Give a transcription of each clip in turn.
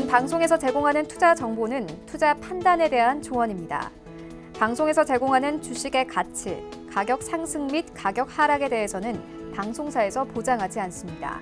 본 방송에서 제공하는 투자 정보는 투자 판단에 대한 조언입니다. 방송에서 제공하는 주식의 가치, 가격 상승 및 가격 하락에 대해서는 방송사에서 보장하지 않습니다.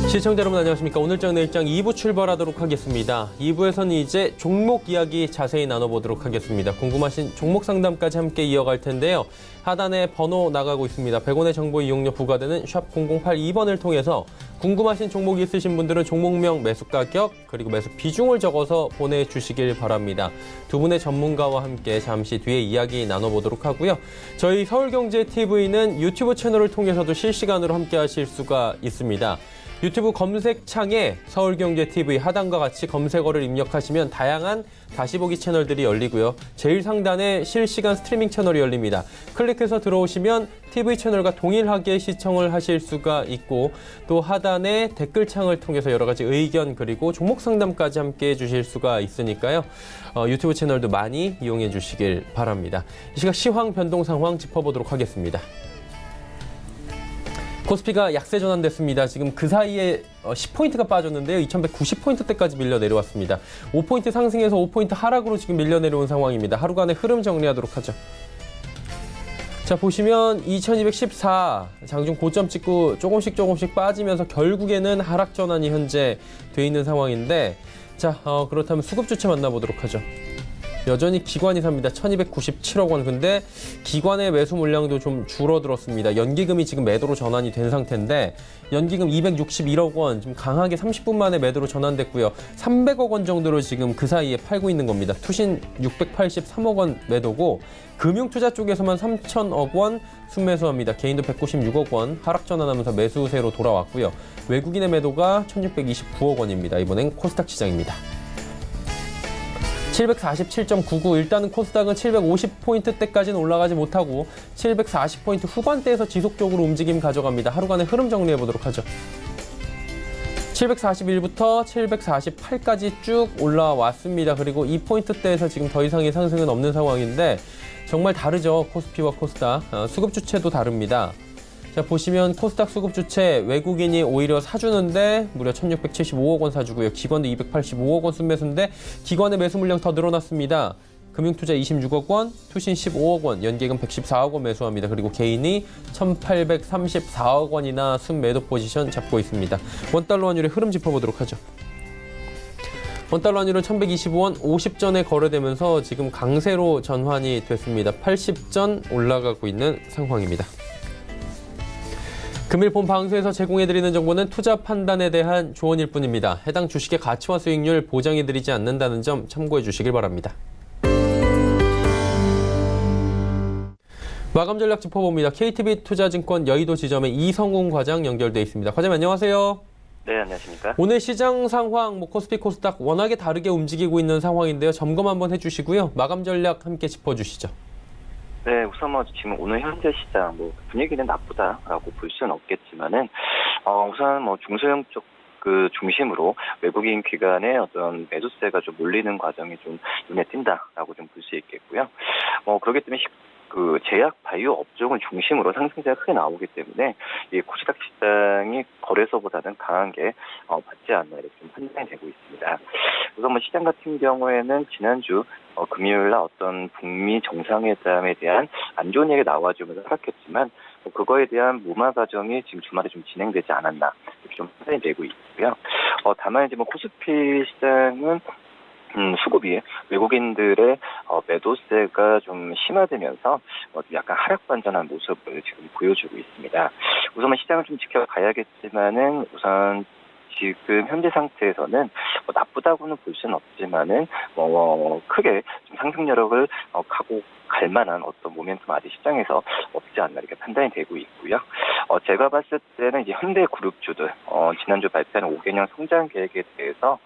시청자 여러분 안녕하십니까. 오늘장 내일장 2부 출발하도록 하겠습니다. 2부에서는 이제 종목 이야기 자세히 나눠보도록 하겠습니다. 궁금하신 종목 상담까지 함께 이어갈 텐데요. 하단에 번호 나가고 있습니다. 100원의 정보 이용료 부과되는 샵 0082번을 통해서 궁금하신 종목이 있으신 분들은 종목명, 매수 가격, 그리고 매수 비중을 적어서 보내주시길 바랍니다. 두 분의 전문가와 함께 잠시 뒤에 이야기 나눠보도록 하고요. 저희 서울경제TV는 유튜브 채널을 통해서도 실시간으로 함께 하실 수가 있습니다. 유튜브 검색창에 서울경제TV 하단과 같이 검색어를 입력하시면 다양한 다시 보기 채널들이 열리고요. 제일 상단에 실시간 스트리밍 채널이 열립니다. 클릭해서 들어오시면 TV 채널과 동일하게 시청을 하실 수가 있고 또 하단에 댓글창을 통해서 여러 가지 의견 그리고 종목 상담까지 함께 해주실 수가 있으니까요. 유튜브 채널도 많이 이용해 주시길 바랍니다. 이 시각 시황 변동 상황 짚어보도록 하겠습니다. 코스피가 약세 전환됐습니다. 지금 그 사이에 10포인트가 빠졌는데요. 2190포인트대까지 밀려 내려왔습니다. 5포인트 상승해서 5포인트 하락으로 지금 밀려 내려온 상황입니다. 하루간의 흐름 정리하도록 하죠. 자, 보시면 2214 장중 고점 찍고 조금씩 빠지면서 결국에는 하락 전환이 현재 돼 있는 상황인데 자, 그렇다면 수급 주체 만나보도록 하죠. 여전히 기관이 삽니다. 1297억 원. 근데 기관의 매수 물량도 좀 줄어들었습니다. 연기금이 지금 매도로 전환이 된 상태인데 연기금 261억 원 좀 강하게 30분 만에 매도로 전환됐고요. 300억 원 정도로 지금 그 사이에 팔고 있는 겁니다. 투신 683억 원 매도고 금융투자 쪽에서만 3천억 원 순매수합니다. 개인도 196억 원 하락 전환하면서 매수세로 돌아왔고요. 외국인의 매도가 1629억 원입니다. 이번엔 코스닥 시장입니다. 747.99 일단은 코스닥은 750포인트대까지는 올라가지 못하고 740포인트 후반대에서 지속적으로 움직임 가져갑니다. 하루간의 흐름 정리해보도록 하죠. 741부터 748까지 쭉 올라왔습니다. 그리고 이 포인트대에서 지금 더 이상의 상승은 없는 상황인데 정말 다르죠. 코스피와 코스닥. 수급 주체도 다릅니다. 자, 보시면 코스닥 수급 주체 외국인이 오히려 사주는데 무려 1675억 원 사주고요. 기관도 285억 원 순매수인데 기관의 매수 물량 더 늘어났습니다. 금융투자 26억 원, 투신 15억 원, 연계금 114억 원 매수합니다. 그리고 개인이 1834억 원이나 순매도 포지션 잡고 있습니다. 원달러 환율의 흐름 짚어보도록 하죠. 원달러 환율은 1125원 50전에 거래되면서 지금 강세로 전환이 됐습니다. 80전 올라가고 있는 상황입니다. 금일 본 방송에서 제공해드리는 정보는 투자 판단에 대한 조언일 뿐입니다. 해당 주식의 가치와 수익률 보장해드리지 않는다는 점 참고해 주시길 바랍니다. 마감 전략 짚어봅니다. KTB투자증권 여의도 지점의 이성훈 과장 연결돼 있습니다. 과장님 안녕하세요. 네, 안녕하십니까. 오늘 시장 상황, 코스피, 코스닥 워낙에 다르게 움직이고 있는 상황인데요. 점검 한번 해주시고요. 마감 전략 함께 짚어주시죠. 네, 우선 지금 오늘 현재 시장 분위기는 나쁘다라고 볼 수는 없겠지만은 우선 중소형 쪽 중심으로 외국인 기관의 어떤 매수세가 좀 몰리는 과정이 좀 눈에 띈다라고 좀 볼 수 있겠고요. 그렇기 때문에 제약 바이오 업종을 중심으로 상승세가 크게 나오기 때문에 이 코스닥 시장이 거래소보다는 강한 게 받지 않나 이렇게 좀 판단이 되고 있습니다. 우선 시장 같은 경우에는 지난주 금요일날 어떤 북미 정상회담에 대한 안 좋은 얘기 나와주면서 하락했지만 그거에 대한 무마 과정이 지금 주말에 좀 진행되지 않았나 이렇게 좀 판단이 되고 있고요. 다만 이제 코스피 시장은 수급이 외국인들의 매도세가 좀 심화되면서 약간 하락 반전한 모습을 지금 보여주고 있습니다. 우선 시장을 좀 지켜가야겠지만은 우선 지금 현재 상태에서는 나쁘다고는 볼 수는 없지만은 크게 좀 상승 여력을 가고 갈 만한 어떤 모멘텀 아직 시장에서 없지 않나 이렇게 판단이 되고 있고요. 제가 봤을 때는 이제 현대그룹주들 지난주 발표한 5개년 성장 계획에 대해서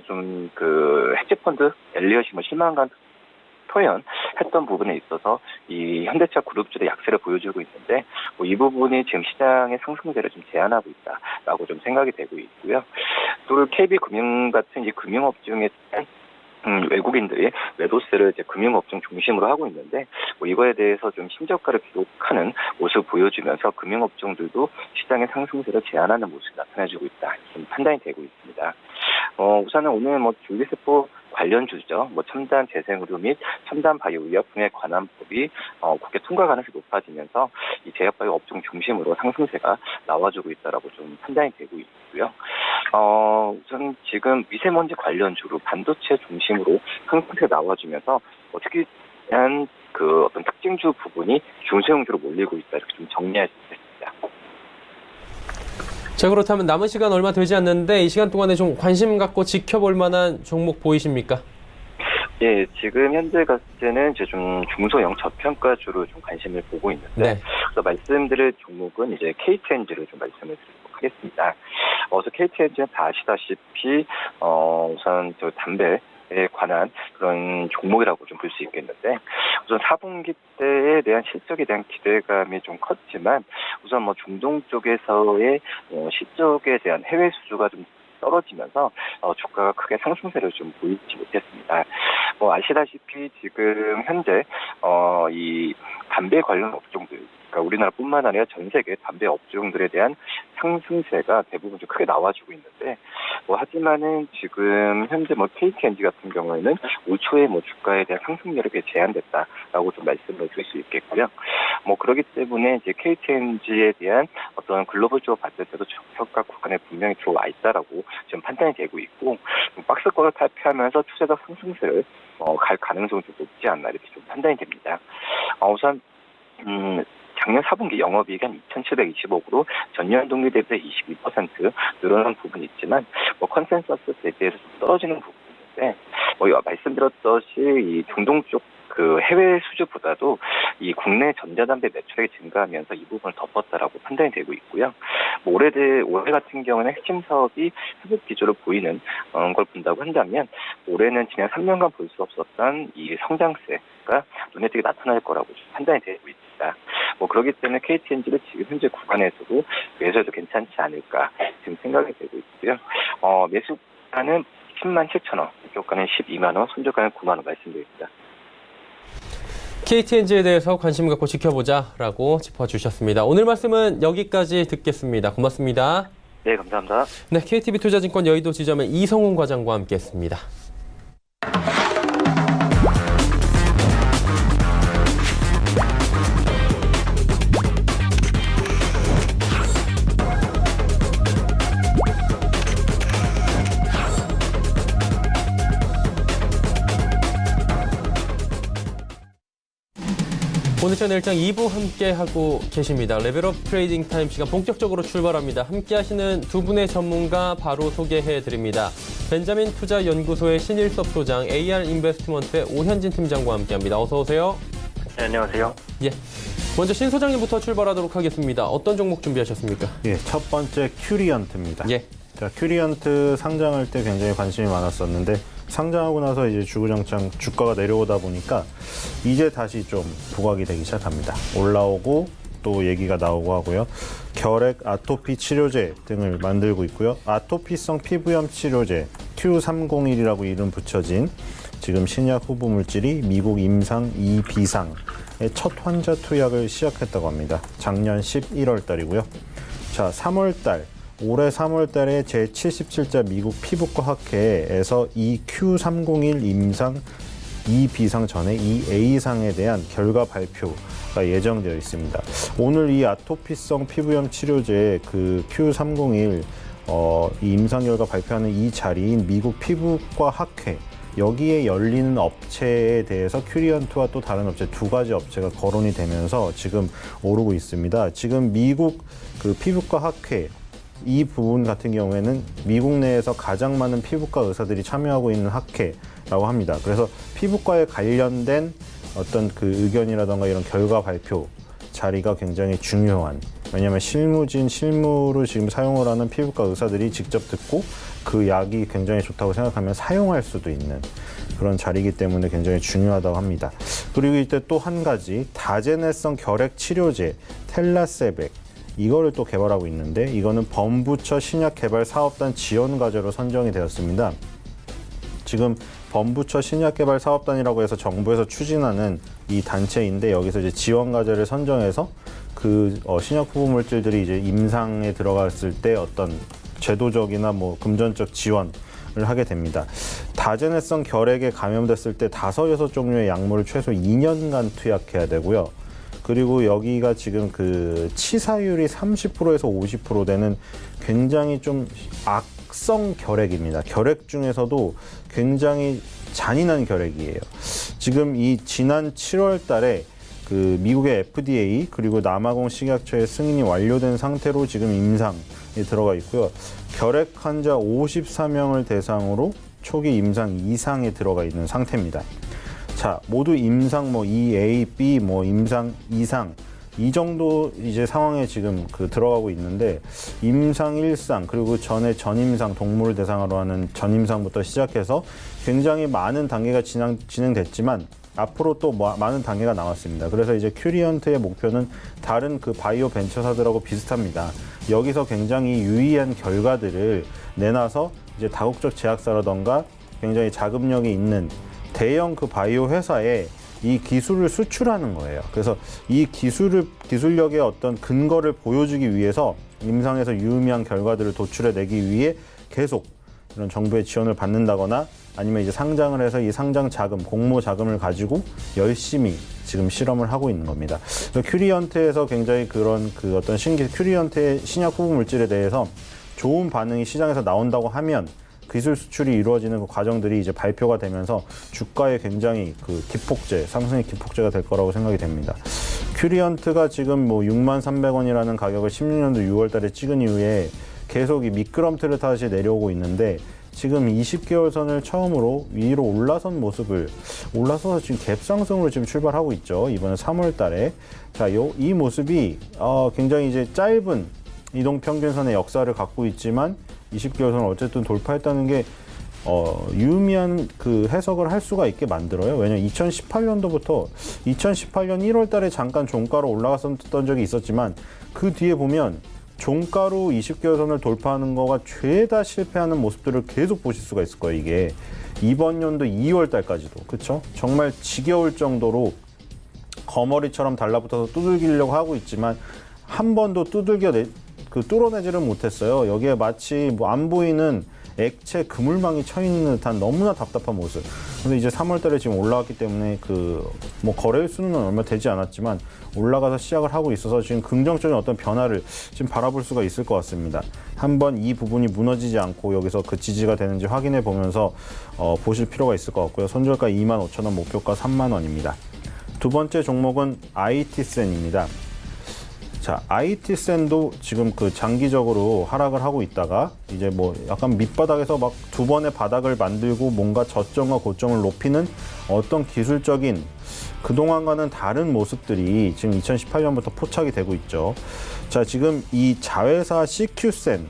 좀 헤지펀드 엘리엇이 실망감 표현했던 부분에 있어서 이 현대차 그룹주의 약세를 보여주고 있는데 이 부분이 지금 시장의 상승세를 좀 제한하고 있다라고 좀 생각이 되고 있고요. 또 KB금융 같은 이 금융업 중에 외국인들이 매도세를 이제 금융업종 중심으로 하고 있는데 뭐 이거에 대해서 좀 신저가를 기록하는 모습을 보여주면서 금융업종들도 시장의 상승세를 제한하는 모습이 나타나주고 있다. 지금 판단이 되고 있습니다. 우선은 오늘 뭐 줄기세포 관련주죠. 뭐 첨단 재생의료 및 첨단 바이오 의약품에 관한 법이 국회 통과 가능성이 높아지면서 이 제약바이오 업종 중심으로 상승세가 나와주고 있다라고 좀 판단이 되고 있고요. 우선 지금 미세먼지 관련주로 반도체 중심으로 상승세가 나와주면서 특이한 그 어떤 특징주 부분이 중소형주로 몰리고 있다 이렇게 좀 정리할 수 있습니다. 자, 그렇다면 남은 시간 얼마 되지 않는데 이 시간 동안에 좀 관심 갖고 지켜볼 만한 종목 보이십니까? 예, 지금 현재 갔을 때는 이제 좀 중소형 저평가주로 좀 관심을 보고 있는데, 네. 그래서 말씀드릴 종목은 이제 KTNG를 좀 말씀을 드리도록 하겠습니다. 그래서 KTNG는 다 아시다시피, 우선 저 담배에 관한 그런 종목이라고 좀 볼 수 있겠는데, 우선 4분기 때에 대한 실적에 대한 기대감이 좀 컸지만, 우선 뭐 중동 쪽에서의 실적에 대한 해외 수주가 좀 떨어지면서 주가가 크게 상승세를 좀 보이지 못했습니다. 뭐 아시다시피 지금 현재 이 담배 관련 업종들, 그러니까 우리나라뿐만 아니라 전 세계 담배 업종들에 대한 상승세가 대부분 좀 크게 나와주고 있는데, 뭐 하지만은 지금 현재 뭐 KTNG 같은 경우에는 올 초에 뭐 주가에 대한 상승률이 제한됐다라고 좀 말씀을 드릴 수 있겠고요. 뭐 그렇기 때문에 이제 KTNG에 대한 어떤 글로벌적으로 봤을 때도 저평가 구간에 분명히 들어와 있다라고 지금 판단이 되고 있고, 박스권을 탈피하면서 추세적 상승세를 갈 가능성이 좀 높지 않나 이렇게 좀 판단이 됩니다. 우선 작년 4분기 영업이익이 한 2,720억으로 전년 동기 대비 22% 늘어난 부분이 있지만 뭐 컨센서스 대비해서 좀 떨어지는 부분인데, 뭐 말씀드렸듯이 이 중동 쪽 그 해외 수주보다도 이 국내 전자담배 매출액이 증가하면서 이 부분을 덮었다라고 판단이 되고 있고요. 뭐 올해 같은 경우는 핵심 사업이 회복 기조를 보이는 걸 본다고 한다면, 올해는 지난 3년간 볼 수 없었던 이 성장세가 눈에 띄게 나타날 거라고 판단이 되고 있습니다. 뭐 그렇기 때문에 KTNG를 지금 현재 구간에서도 매수해도 괜찮지 않을까 지금 생각이 되고 있고요. 매수가는 10만 7천 원, 목표가는 12만 원, 손절가는 9만 원 말씀드립니다. KTNG에 대해서 관심 갖고 지켜보자라고 짚어주셨습니다. 오늘 말씀은 여기까지 듣겠습니다. 고맙습니다. 네, 감사합니다. 네, KTB 투자증권 여의도 지점의 이성훈 과장과 함께했습니다. 오늘장 내일장 2부 함께하고 계십니다. 레벨업 트레이딩 타임 시간 본격적으로 출발합니다. 함께하시는 두 분의 전문가 바로 소개해드립니다. 벤자민 투자연구소의 신일섭 소장, AR 인베스트먼트의 오현진 팀장과 함께합니다. 어서 오세요. 네, 안녕하세요. 예, 먼저 신 소장님부터 출발하도록 하겠습니다. 어떤 종목 준비하셨습니까? 예, 첫 번째 큐리언트입니다. 예. 자, 큐리언트 상장할 때 굉장히 관심이 많았었는데 상장하고 나서 이제 주구장창 주가가 내려오다 보니까 이제 다시 좀 부각이 되기 시작합니다. 올라오고 또 얘기가 나오고 하고요. 결핵, 아토피 치료제 등을 만들고 있고요. 아토피성 피부염 치료제 Q301이라고 이름 붙여진 지금 신약 후보 물질이 미국 임상 2비상의 첫 환자 투약을 시작했다고 합니다. 작년 11월 달이고요. 자, 3월 달 올해 3월 달에 제77자 미국 피부과 학회에서 이 Q301 임상 2비상 전에 이 A상에 대한 결과 발표가 예정되어 있습니다. 오늘 이 아토피성 피부염 치료제 그 Q301 이 임상 결과 발표하는 이 자리인 미국 피부과 학회, 여기에 열리는 업체에 대해서 큐리언트와 또 다른 업체 두 가지 업체가 거론이 되면서 지금 오르고 있습니다. 지금 미국 그 피부과 학회 이 부분 같은 경우에는 미국 내에서 가장 많은 피부과 의사들이 참여하고 있는 학회라고 합니다. 그래서 피부과에 관련된 어떤 그 의견이라던가 이런 결과 발표 자리가 굉장히 중요한, 왜냐하면 실무를 지금 사용을 하는 피부과 의사들이 직접 듣고 그 약이 굉장히 좋다고 생각하면 사용할 수도 있는 그런 자리이기 때문에 굉장히 중요하다고 합니다. 그리고 이때 또 한 가지 다제내성 결핵 치료제 텔라세백, 이거를 또 개발하고 있는데 이거는 범부처 신약 개발 사업단 지원 과제로 선정이 되었습니다. 지금 범부처 신약개발사업단이라고 해서 정부에서 추진하는 이 단체인데 여기서 이제 지원 과제를 선정해서 그 신약 후보 물질들이 이제 임상에 들어갔을 때 어떤 제도적이나 뭐 금전적 지원을 하게 됩니다. 다제네성 결핵에 감염됐을 때 5-6종류의 약물을 최소 2년간 투약해야 되고요. 그리고 여기가 지금 그 치사율이 30%에서 50% 되는 굉장히 좀 악성 결핵입니다. 결핵 중에서도 굉장히 잔인한 결핵이에요. 지금 이 지난 7월 달에 그 미국의 FDA 그리고 남아공 식약처의 승인이 완료된 상태로 지금 임상에 들어가 있고요. 결핵 환자 54명을 대상으로 초기 임상 이상에 들어가 있는 상태입니다. 자, 모두 임상 뭐 EA, B 뭐 임상 이상 이 정도 이제 상황에 지금 그 들어가고 있는데 임상 1상 그리고 전에 전임상 동물을 대상으로 하는 전임상부터 시작해서 굉장히 많은 단계가 진행됐지만 앞으로 또 많은 단계가 남았습니다. 그래서 이제 큐리언트의 목표는 다른 그 바이오 벤처사들하고 비슷합니다. 여기서 굉장히 유의한 결과들을 내놔서 이제 다국적 제약사라던가 굉장히 자금력이 있는 대형 그 바이오 회사에 이 기술을 수출하는 거예요. 그래서 이 기술력의 어떤 근거를 보여주기 위해서 임상에서 유의미한 결과들을 도출해내기 위해 계속 이런 정부의 지원을 받는다거나 아니면 이제 상장을 해서 이 상장 자금, 공모 자금을 가지고 열심히 지금 실험을 하고 있는 겁니다. 큐리언트에서 굉장히 그런 그 어떤 큐리언트의 신약 후보 물질에 대해서 좋은 반응이 시장에서 나온다고 하면 기술 수출이 이루어지는 그 과정들이 이제 발표가 되면서 주가에 굉장히 그 기폭제, 상승의 기폭제가 될 거라고 생각이 됩니다. 큐리언트가 지금 뭐 63,300원이라는 가격을 16년도 6월 달에 찍은 이후에 계속 이 미끄럼틀을 타듯이 내려오고 있는데 지금 20개월 선을 처음으로 위로 올라서서 지금 갭상승으로 지금 출발하고 있죠. 이번에 3월 달에. 자, 이 모습이 굉장히 이제 짧은 이동 평균선의 역사를 갖고 있지만 20개월 선을 어쨌든 돌파했다는 게 유의미한 그 해석을 할 수가 있게 만들어요. 왜냐면 2018년도부터 2018년 1월 달에 잠깐 종가로 올라갔었던 적이 있었지만 그 뒤에 보면 종가로 20개월 선을 돌파하는 거가 죄다 실패하는 모습들을 계속 보실 수가 있을 거예요. 이게 이번 연도 2월 달까지도 그렇죠? 정말 지겨울 정도로 거머리처럼 달라붙어서 두들기려고 하고 있지만 한 번도 뚫어내지를 못했어요. 여기에 마치 뭐 안 보이는 액체 그물망이 쳐 있는 듯한 너무나 답답한 모습. 근데 이제 3월 달에 지금 올라왔기 때문에 뭐 거래일 수는 얼마 되지 않았지만 올라가서 시작을 하고 있어서 지금 긍정적인 어떤 변화를 지금 바라볼 수가 있을 것 같습니다. 한번 이 부분이 무너지지 않고 여기서 그 지지가 되는지 확인해 보면서 보실 필요가 있을 것 같고요. 손절가 25,000원, 목표가 30,000원입니다. 두 번째 종목은 IT센입니다. 자, IT센도 지금 그 장기적으로 하락을 하고 있다가 이제 뭐 약간 밑바닥에서 막 두 번의 바닥을 만들고 뭔가 저점과 고점을 높이는 어떤 기술적인 그동안과는 다른 모습들이 지금 2018년부터 포착이 되고 있죠. 자, 지금 이 자회사 CQ센이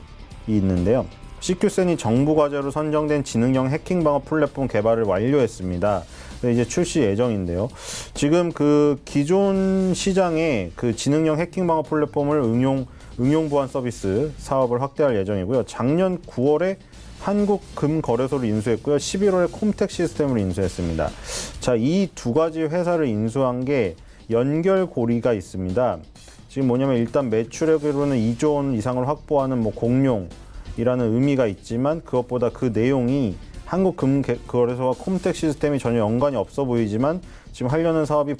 있는데요. CQ센이 정부 과제로 선정된 지능형 해킹 방어 플랫폼 개발을 완료했습니다. 이제 출시 예정인데요. 지금 그 기존 시장에 그 지능형 해킹 방어 플랫폼을 응용 보안 서비스 사업을 확대할 예정이고요. 작년 9월에 한국금거래소를 인수했고요. 11월에 콤텍 시스템을 인수했습니다. 자, 이 두 가지 회사를 인수한 게 연결고리가 있습니다. 지금 뭐냐면 일단 매출액으로는 2조 원 이상을 확보하는 뭐 공룡이라는 의미가 있지만 그것보다 그 내용이 한국금거래소와 콤텍 시스템이 전혀 연관이 없어 보이지만 지금 하려는 사업이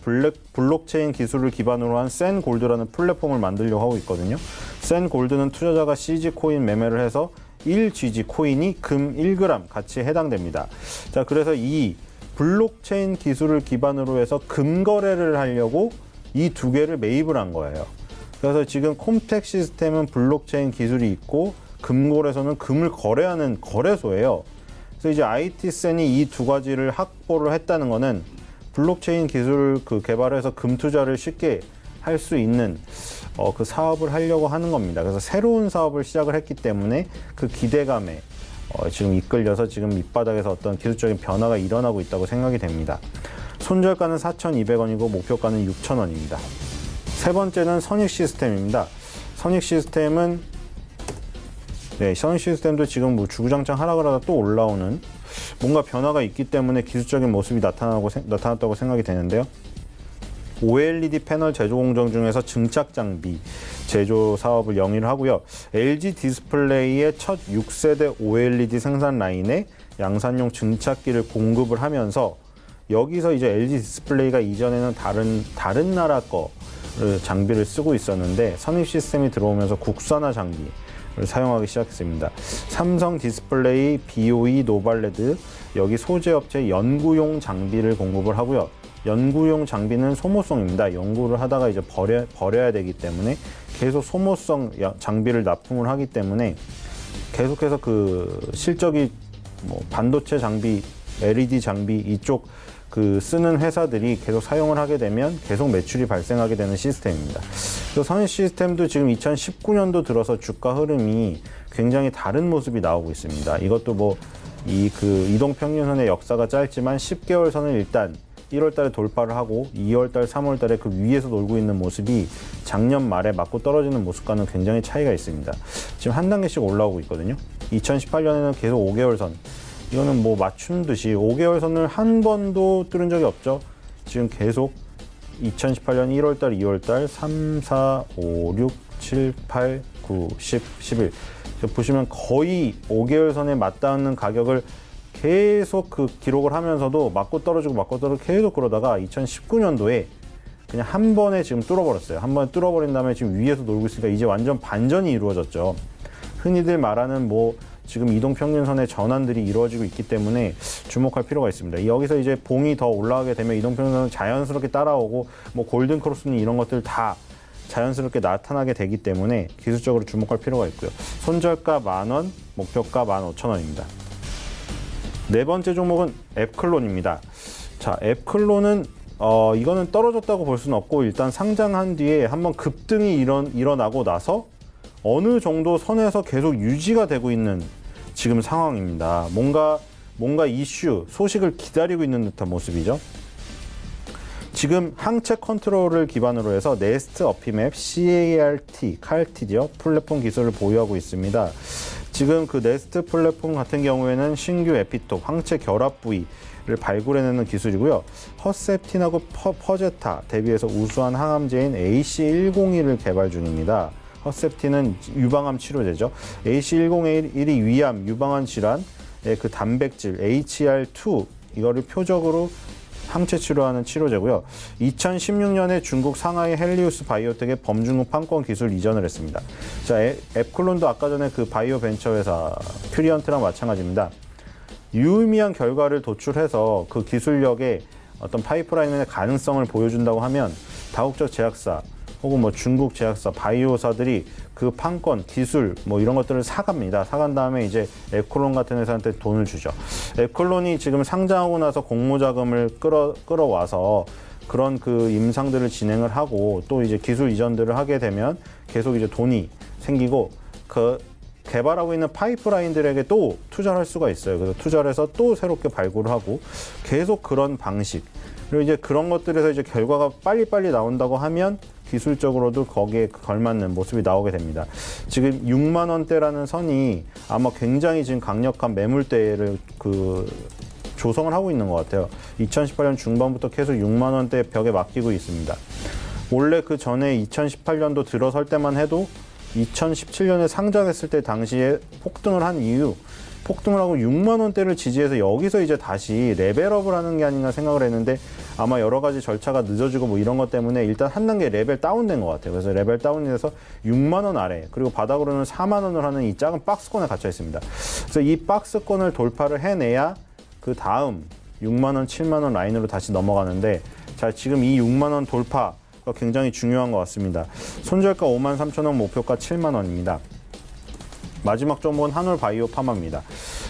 블록체인 기술을 기반으로 한 센골드라는 플랫폼을 만들려고 하고 있거든요. 센골드는 투자자가 CG 코인 매매를 해서 1GG 코인이 금 1g 가치에 해당됩니다. 자, 그래서 이 블록체인 기술을 기반으로 해서 금거래를 하려고 이 두 개를 매입을 한 거예요. 그래서 지금 콤텍 시스템은 블록체인 기술이 있고 금거래소는 금을 거래하는 거래소예요. 그래서 이제 IT센이 이 두 가지를 확보를 했다는 거는 블록체인 기술을 개발해서 금 투자를 쉽게 할 수 있는 그 사업을 하려고 하는 겁니다. 그래서 새로운 사업을 시작을 했기 때문에 그 기대감에 지금 이끌려서 지금 밑바닥에서 어떤 기술적인 변화가 일어나고 있다고 생각이 됩니다. 손절가는 4,200원이고 목표가는 6,000원입니다. 세 번째는 선익시스템입니다. 선익시스템은 선익시스템도 지금 뭐 주구장창 하락을 하다 또 올라오는 뭔가 변화가 있기 때문에 기술적인 모습이 나타났다고 생각이 되는데요. OLED 패널 제조 공정 중에서 증착 장비 제조 사업을 영위를 하고요. LG 디스플레이의 첫 6세대 OLED 생산 라인에 양산용 증착기를 공급을 하면서 여기서 이제 LG 디스플레이가 이전에는 다른 나라 거 장비를 쓰고 있었는데 선입 시스템이 들어오면서 국산화 장비를 사용하기 시작했습니다. 삼성 디스플레이, BOE, 노발레드 여기 소재 업체 연구용 장비를 공급을 하고요. 연구용 장비는 소모성입니다. 연구를 하다가 이제 버려야 되기 때문에 계속 소모성 장비를 납품을 하기 때문에 계속해서 그 실적이 뭐 반도체 장비, LED 장비 이쪽 그 쓰는 회사들이 계속 사용을 하게 되면 계속 매출이 발생하게 되는 시스템입니다. 그래서 선입 시스템도 지금 2019년도 들어서 주가 흐름이 굉장히 다른 모습이 나오고 있습니다. 이것도 뭐 이동평균선의 역사가 짧지만 10개월 선을 일단 1월 달에 돌파를 하고 2월 달, 3월 달에 그 위에서 놀고 있는 모습이 작년 말에 맞고 떨어지는 모습과는 굉장히 차이가 있습니다. 지금 한 단계씩 올라오고 있거든요. 2018년에는 계속 5개월 선. 이거는 뭐 맞춘 듯이 5개월 선을 한 번도 뚫은 적이 없죠. 지금 계속 2018년 1월 달, 2월 달, 3, 4, 5, 6, 7, 8, 9, 10, 11. 보시면 거의 5개월 선에 맞닿는 가격을 계속 그 기록을 하면서도 맞고 떨어지고 계속 그러다가 2019년도에 그냥 한 번에 지금 뚫어버렸어요. 한 번에 뚫어버린 다음에 지금 위에서 놀고 있으니까 이제 완전 반전이 이루어졌죠. 흔히들 말하는 뭐 지금 이동평균선의 전환들이 이루어지고 있기 때문에 주목할 필요가 있습니다. 여기서 이제 봉이 더 올라가게 되면 이동평균선은 자연스럽게 따라오고 뭐 골든크로스는 이런 것들 다 자연스럽게 나타나게 되기 때문에 기술적으로 주목할 필요가 있고요. 손절가 10,000원, 목표가 15,000원입니다. 네 번째 종목은 앱클론입니다. 자, 앱클론은 이거는 떨어졌다고 볼 수는 없고 일단 상장한 뒤에 한번 급등이 일어나고 나서 어느 정도 선에서 계속 유지가 되고 있는 지금 상황입니다. 뭔가 이슈, 소식을 기다리고 있는 듯한 모습이죠. 지금 항체 컨트롤을 기반으로 해서 네스트 어피맵 CART죠. 플랫폼 기술을 보유하고 있습니다. 지금 그 네스트 플랫폼 같은 경우에는 신규 에피톱, 항체 결합 부위를 발굴해내는 기술이고요. 허셉틴하고 퍼제타 대비해서 우수한 항암제인 AC101을 개발 중입니다. 허셉틴은 유방암 치료제죠. AC101이 위암, 유방암 질환의 그 단백질 HER2 이거를 표적으로 항체 치료하는 치료제고요. 2016년에 중국 상하이 헬리우스 바이오텍의 범중국 판권 기술 이전을 했습니다. 자, 앱클론도 아까 전에 그 바이오 벤처 회사 큐리언트랑 마찬가지입니다. 유의미한 결과를 도출해서 그 기술력의 어떤 파이프라인의 가능성을 보여준다고 하면 다국적 제약사 혹은 뭐 중국 제약사, 바이오사들이 그 판권, 기술 뭐 이런 것들을 사갑니다. 사간 다음에 이제 앱클론 같은 회사한테 돈을 주죠. 앱클론이 지금 상장하고 나서 공모자금을 끌어와서 그런 그 임상들을 진행을 하고 또 이제 기술 이전들을 하게 되면 계속 이제 돈이 생기고 그 개발하고 있는 파이프라인들에게 또 투자를 할 수가 있어요. 그래서 투자를 해서 또 새롭게 발굴을 하고 계속 그런 방식. 그리고 이제 그런 것들에서 이제 결과가 빨리빨리 나온다고 하면 기술적으로도 거기에 걸맞는 모습이 나오게 됩니다. 지금 6만 원대라는 선이 아마 굉장히 지금 강력한 매물대를 조성을 하고 있는 것 같아요. 2018년 중반부터 계속 6만 원대 벽에 맡기고 있습니다. 원래 그 전에 2018년도 들어설 때만 해도 2017년에 상장했을 때 당시에 폭등을 한 이유, 폭등을 하고 6만 원대를 지지해서 여기서 이제 다시 레벨업을 하는 게 아닌가 생각을 했는데 아마 여러 가지 절차가 늦어지고 뭐 이런 것 때문에 일단 한 단계 레벨 다운된 것 같아요. 그래서 레벨 다운이 돼서 6만 원 아래 그리고 바닥으로는 4만 원을 하는 이 작은 박스권에 갇혀 있습니다. 그래서 이 박스권을 돌파를 해내야 그 다음 6만 원, 7만 원 라인으로 다시 넘어가는데 자, 지금 이 6만 원 돌파가 굉장히 중요한 것 같습니다. 손절가 53,000원, 목표가 7만 원입니다. 마지막 종목은 한올바이오 파마입니다.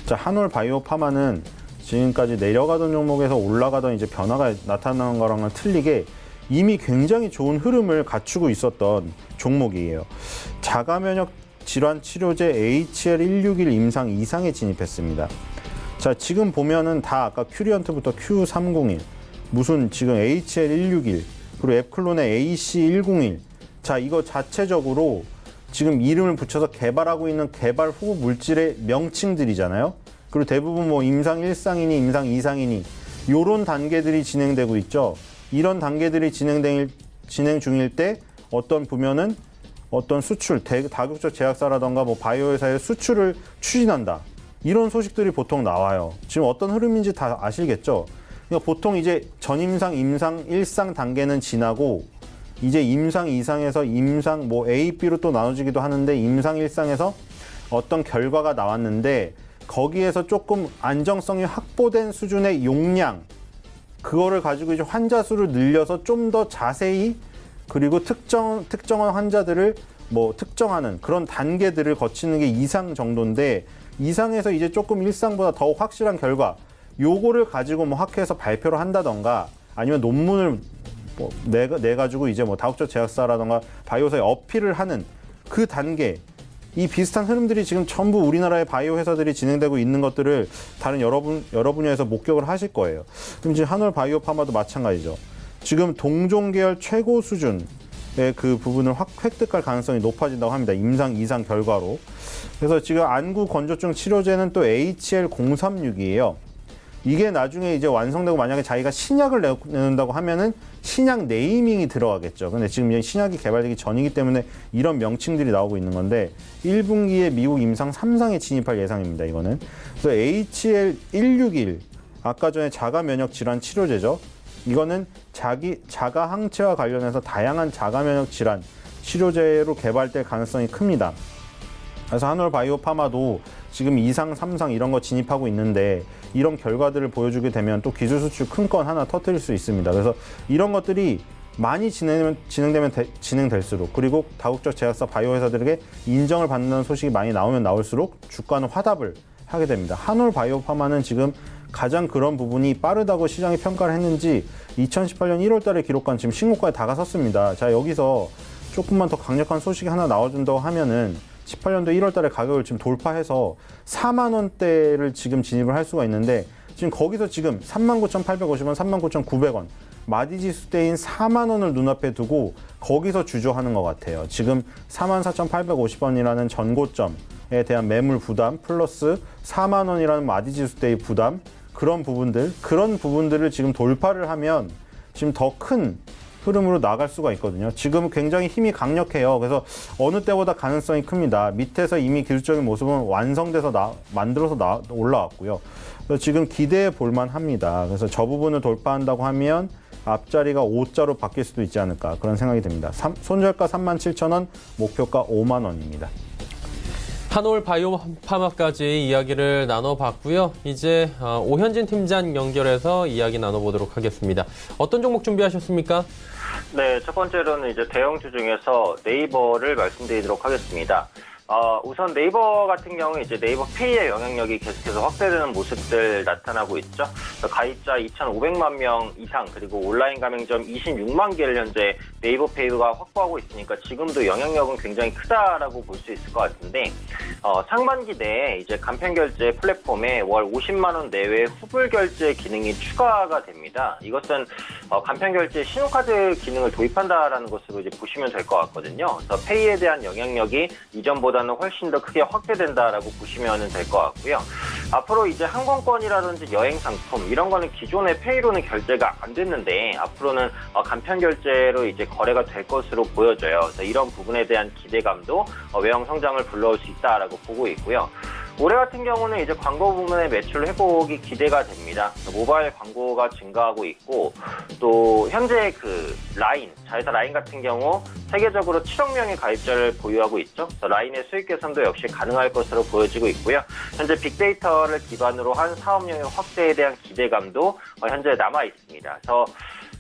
자, 한올바이오 파마는 지금까지 내려가던 종목에서 올라가던 이제 변화가 나타나는 거랑은 틀리게 이미 굉장히 좋은 흐름을 갖추고 있었던 종목이에요. 자가면역 질환 치료제 HL161 임상 2상에 진입했습니다. 자, 지금 보면은 다 아까 큐리언트부터 Q301, 무슨 지금 HL161, 그리고 앱클론의 AC101. 자, 이거 자체적으로 지금 이름을 붙여서 개발하고 있는 개발 후보 물질의 명칭들이잖아요. 그리고 대부분 뭐 임상 1상이니 임상 2상이니 요런 단계들이 진행되고 있죠. 이런 단계들이 진행 중일 때 어떤 부면은 어떤 수출, 다국적 제약사라던가 뭐 바이오 회사의 수출을 추진한다. 이런 소식들이 보통 나와요. 지금 어떤 흐름인지 다 아시겠죠? 그러니까 보통 이제 전임상, 임상 1상 단계는 지나고 이제 임상 2상에서 임상 뭐 A, B로 또 나눠지기도 하는데 임상 1상에서 어떤 결과가 나왔는데 거기에서 조금 안정성이 확보된 수준의 용량 그거를 가지고 이제 환자 수를 늘려서 좀 더 자세히 그리고 특정한 환자들을 뭐 특정하는 그런 단계들을 거치는 게 2상 정도인데 2상에서 이제 조금 1상보다 더 확실한 결과 요거를 가지고 뭐 학회에서 발표를 한다던가 아니면 논문을 뭐 내 가지고 이제 뭐 다국적 제약사라던가 바이오사에 어필을 하는 그 단계 이 비슷한 흐름들이 지금 전부 우리나라의 바이오 회사들이 진행되고 있는 것들을 다른 여러 분야에서 목격을 하실 거예요. 그럼 지금 한올 바이오 파마도 마찬가지죠. 지금 동종 계열 최고 수준의 그 부분을 획득할 가능성이 높아진다고 합니다. 임상 2상 결과로. 그래서 지금 안구 건조증 치료제는 또 HL036이에요. 이게 나중에 이제 완성되고 만약에 자기가 신약을 내놓는다고 하면은 신약 네이밍이 들어가겠죠. 근데 지금 신약이 개발되기 전이기 때문에 이런 명칭들이 나오고 있는 건데 1분기에 미국 임상 3상에 진입할 예상입니다. 이거는. 그래서 HL161 아까 전에 자가 면역 질환 치료제죠. 이거는 자가 항체와 관련해서 다양한 자가 면역 질환 치료제로 개발될 가능성이 큽니다. 그래서 한올 바이오 파마도 지금 2상, 3상 이런 거 진입하고 있는데 이런 결과들을 보여주게 되면 또 기술 수출 큰 건 하나 터뜨릴 수 있습니다. 그래서 이런 것들이 많이 진행될수록 그리고 다국적 제약사 바이오 회사들에게 인정을 받는 소식이 많이 나오면 나올수록 주가는 화답을 하게 됩니다. 한올 바이오 파마는 지금 가장 그런 부분이 빠르다고 시장이 평가를 했는지 2018년 1월 달에 기록한 지금 신고가에 다가섰습니다. 자, 여기서 조금만 더 강력한 소식이 하나 나와준다고 하면은 18년도 1월 달에 가격을 지금 돌파해서 4만 원대를 지금 진입을 할 수가 있는데 지금 거기서 지금 39,850원, 39,900원 마디지수대인 4만 원을 눈앞에 두고 거기서 주저하는 것 같아요. 지금 44,850원이라는 전고점에 대한 매물 부담 플러스 4만 원이라는 마디지수대의 부담 그런 부분들을 지금 돌파를 하면 지금 더 큰 흐름으로 나갈 수가 있거든요. 지금 굉장히 힘이 강력해요. 그래서 어느 때보다 가능성이 큽니다. 밑에서 이미 기술적인 모습은 완성돼서 만들어서 올라왔고요. 그래서 지금 기대해 볼만 합니다. 그래서 저 부분을 돌파한다고 하면 앞자리가 5자로 바뀔 수도 있지 않을까 그런 생각이 듭니다. 손절가 37,000원, 목표가 5만 원입니다. 한올 바이오 파마까지 이야기를 나눠봤고요. 이제 오현진 팀장 연결해서 이야기 나눠보도록 하겠습니다. 어떤 종목 준비하셨습니까? 네, 첫 번째로는 이제 대형주 중에서 네이버를 말씀드리도록 하겠습니다. 우선 네이버 같은 경우 이제 네이버 페이의 영향력이 계속해서 확대되는 모습들 나타나고 있죠. 가입자 2,500만 명 이상 그리고 온라인 가맹점 26만 개를 현재 네이버 페이가 확보하고 있으니까 지금도 영향력은 굉장히 크다라고 볼 수 있을 것 같은데 상반기 내에 이제 간편 결제 플랫폼에 월 50만 원 내외 후불 결제 기능이 추가가 됩니다. 이것은 간편 결제 신용카드 기능을 도입한다라는 것으로 이제 보시면 될 것 같거든요. 그래서 페이에 대한 영향력이 이전보다는 훨씬 더 크게 확대된다라고 보시면 될 것 같고요. 앞으로 이제 항공권이라든지 여행 상품 이런 거는 기존의 페이로는 결제가 안 됐는데 앞으로는 간편 결제로 이제 거래가 될 것으로 보여져요. 그래서 이런 부분에 대한 기대감도 외형 성장을 불러올 수 있다라고 보고 있고요. 올해 같은 경우는 이제 광고 부문의 매출 회복이 기대가 됩니다. 모바일 광고가 증가하고 있고 또 현재 그 라인, 자회사 라인 같은 경우 세계적으로 7억 명의 가입자를 보유하고 있죠. 그래서 라인의 수익 개선도 역시 가능할 것으로 보여지고 있고요. 현재 빅데이터를 기반으로 한 사업용의 확대에 대한 기대감도 현재 남아 있습니다. 그래서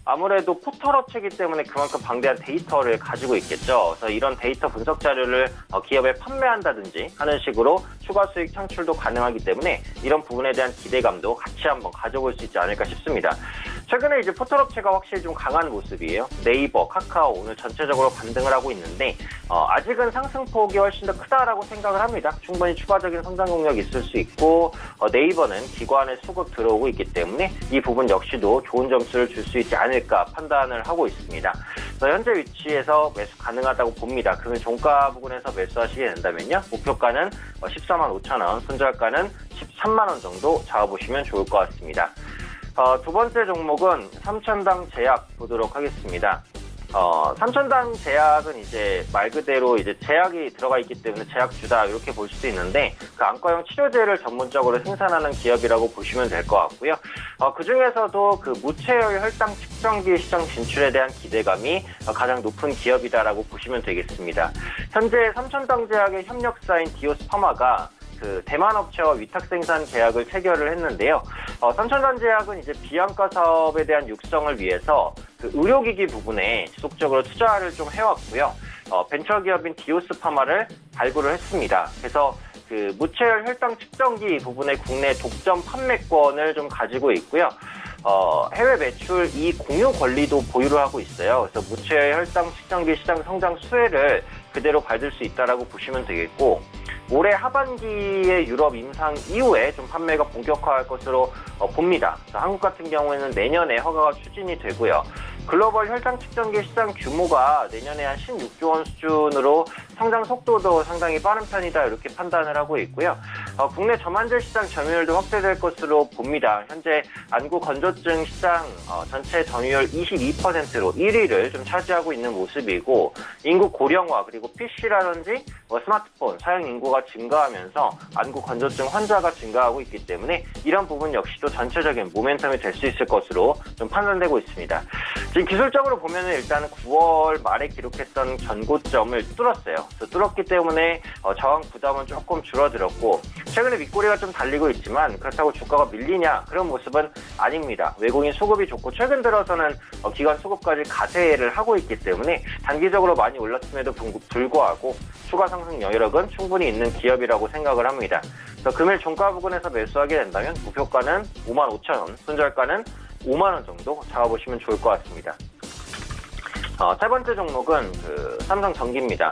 아무래도 포털업체이기 때문에 그만큼 방대한 데이터를 가지고 있겠죠. 그래서 이런 데이터 분석 자료를 기업에 판매한다든지 하는 식으로 추가 수익 창출도 가능하기 때문에 이런 부분에 대한 기대감도 같이 한번 가져볼 수 있지 않을까 싶습니다. 최근에 이제 포털업체가 확실히 좀 강한 모습이에요. 네이버, 카카오 오늘 전체적으로 반등을 하고 있는데 아직은 상승폭이 훨씬 더 크다라고 생각을 합니다. 충분히 추가적인 성장 동력이 있을 수 있고 네이버는 기관의 수급 들어오고 있기 때문에 이 부분 역시도 좋은 점수를 줄 수 있지 않을까 판단을 하고 있습니다. 그래서 현재 위치에서 매수 가능하다고 봅니다. 그러면 종가 부근에서 매수하시게 된다면요. 목표가는 14만 5천 원, 손절가는 13만 원 정도 잡아보시면 좋을 것 같습니다. 두 번째 종목은 삼천당 제약 보도록 하겠습니다. 삼천당 제약은 이제 말 그대로 이제 제약이 들어가 있기 때문에 제약주다 이렇게 볼 수도 있는데 그 안과용 치료제를 전문적으로 생산하는 기업이라고 보시면 될 것 같고요. 그 중에서도 그 무채열 혈당 측정기 시장 진출에 대한 기대감이 가장 높은 기업이다라고 보시면 되겠습니다. 현재 삼천당 제약의 협력사인 디오스파마가 그 대만 업체와 위탁 생산 계약을 체결을 했는데요. 삼천당 제약은 이제 비안과 사업에 대한 육성을 위해서 그 의료기기 부분에 지속적으로 투자를 좀 해왔고요. 벤처기업인 디오스파마를 발굴을 했습니다. 그래서 그 무채열 혈당 측정기 부분의 국내 독점 판매권을 좀 가지고 있고요. 해외 매출 이 공유 권리도 보유를 하고 있어요. 그래서 무채열 혈당 측정기 시장 성장 수혜를 그대로 받을 수 있다라고 보시면 되겠고, 올해 하반기에 유럽 임상 이후에 좀 판매가 본격화할 것으로 봅니다. 한국 같은 경우에는 내년에 허가가 추진이 되고요. 글로벌 혈당 측정기 시장 규모가 내년에 한 16조 원 수준으로 성장 속도도 상당히 빠른 편이다 이렇게 판단을 하고 있고요. 국내 저만질 시장 점유율도 확대될 것으로 봅니다. 현재 안구 건조증 시장 전체 점유율 22%로 1위를 좀 차지하고 있는 모습이고, 인구 고령화 그리고 PC라든지 스마트폰 사용 인구가 증가하면서 안구 건조증 환자가 증가하고 있기 때문에 이런 부분 역시도 전체적인 모멘텀이 될 수 있을 것으로 좀 판단되고 있습니다. 지금 기술적으로 보면은 일단 9월 말에 기록했던 전고점을 뚫었어요. 그래서 뚫었기 때문에 저항 부담은 조금 줄어들었고, 최근에 윗꼬리가 좀 달리고 있지만 그렇다고 주가가 밀리냐 그런 모습은 아닙니다. 외국인 수급이 좋고 최근 들어서는 기관 수급까지 가세를 하고 있기 때문에 단기적으로 많이 올랐음에도 불구하고 추가 상승 여력은 충분히 있는 기업이라고 생각을 합니다. 그래서 금일 종가 부근에서 매수하게 된다면 목표가는 55,000원, 손절가는 5만 원 정도 잡아보시면 좋을 것 같습니다. 세 번째 종목은 그 삼성전기입니다.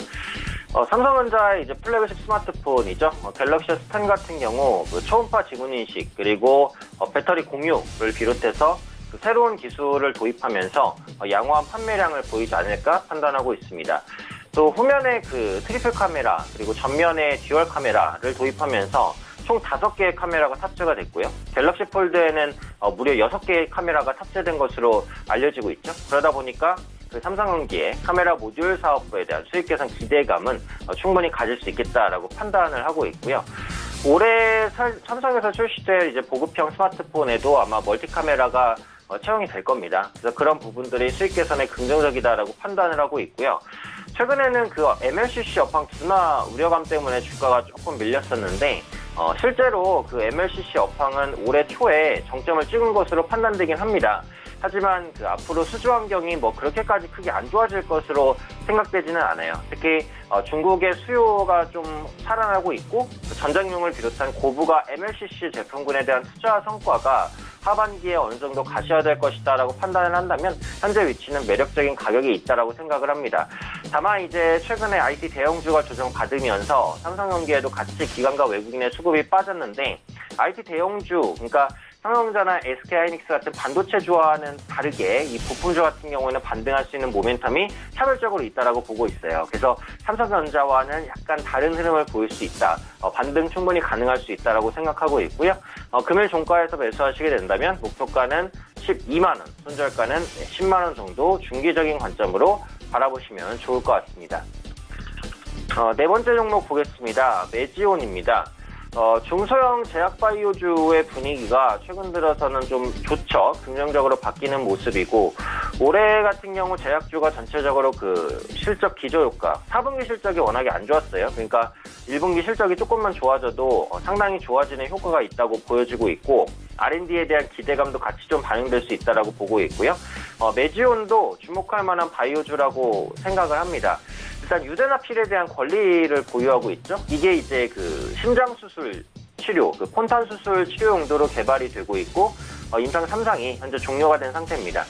삼성전자의 이제 플래그십 스마트폰이죠. 갤럭시 S10 같은 경우 그 초음파 지문 인식 그리고 배터리 공유를 비롯해서 그 새로운 기술을 도입하면서 양호한 판매량을 보이지 않을까 판단하고 있습니다. 또 후면에 그 트리플 카메라 그리고 전면에 듀얼 카메라를 도입하면서 총 5개의 카메라가 탑재가 됐고요. 갤럭시 폴드에는 무려 6개의 카메라가 탑재된 것으로 알려지고 있죠. 그러다 보니까 그 삼성전기의 카메라 모듈 사업부에 대한 수익 개선 기대감은 충분히 가질 수 있겠다라고 판단을 하고 있고요. 올해 삼성에서 출시될 이제 보급형 스마트폰에도 아마 멀티 카메라가 채용이 될 겁니다. 그래서 그런 부분들이 수익 개선에 긍정적이다라고 판단을 하고 있고요. 최근에는 그 MLCC 업황 둔화 우려감 때문에 주가가 조금 밀렸었는데 실제로 그 MLCC 업황은 올해 초에 정점을 찍은 것으로 판단되긴 합니다. 하지만 그 앞으로 수주 환경이 뭐 그렇게까지 크게 안 좋아질 것으로 생각되지는 않아요. 특히 중국의 수요가 좀 살아나고 있고 전장용을 비롯한 고부가 MLCC 제품군에 대한 투자 성과가 하반기에 어느 정도 가셔야될 것이다라고 판단을 한다면 현재 위치는 매력적인 가격이 있다라고 생각을 합니다. 다만 이제 최근에 IT 대형주가 조정받으면서 삼성전기에도 같이 기관과 외국인의 수급이 빠졌는데, IT 대형주 그러니까 삼성전자나 SK하이닉스 같은 반도체주와는 다르게 이 부품주 같은 경우에는 반등할 수 있는 모멘텀이 차별적으로 있다라고 보고 있어요. 그래서 삼성전자와는 약간 다른 흐름을 보일 수 있다. 반등 충분히 가능할 수 있다라고 생각하고 있고요. 금일 종가에서 매수하시게 된다면 목표가는 12만 원, 손절가는 10만 원 정도 중기적인 관점으로 바라보시면 좋을 것 같습니다. 네 번째 종목 보겠습니다. 메지온입니다. 중소형 제약바이오주의 분위기가 최근 들어서는 좀 좋죠. 긍정적으로 바뀌는 모습이고, 올해 같은 경우 제약주가 전체적으로 그 실적 기저효과, 4분기 실적이 워낙에 안 좋았어요. 그러니까 1분기 실적이 조금만 좋아져도 상당히 좋아지는 효과가 있다고 보여지고 있고, R&D에 대한 기대감도 같이 좀 반영될 수 있다라고 보고 있고요. 메지온도 주목할 만한 바이오주라고 생각을 합니다. 일단 유데나필에 대한 권리를 보유하고 있죠. 이게 이제 그 심장 수술 치료, 그 폰탄 수술 치료 용도로 개발이 되고 있고, 임상 3상이 현재 종료가 된 상태입니다.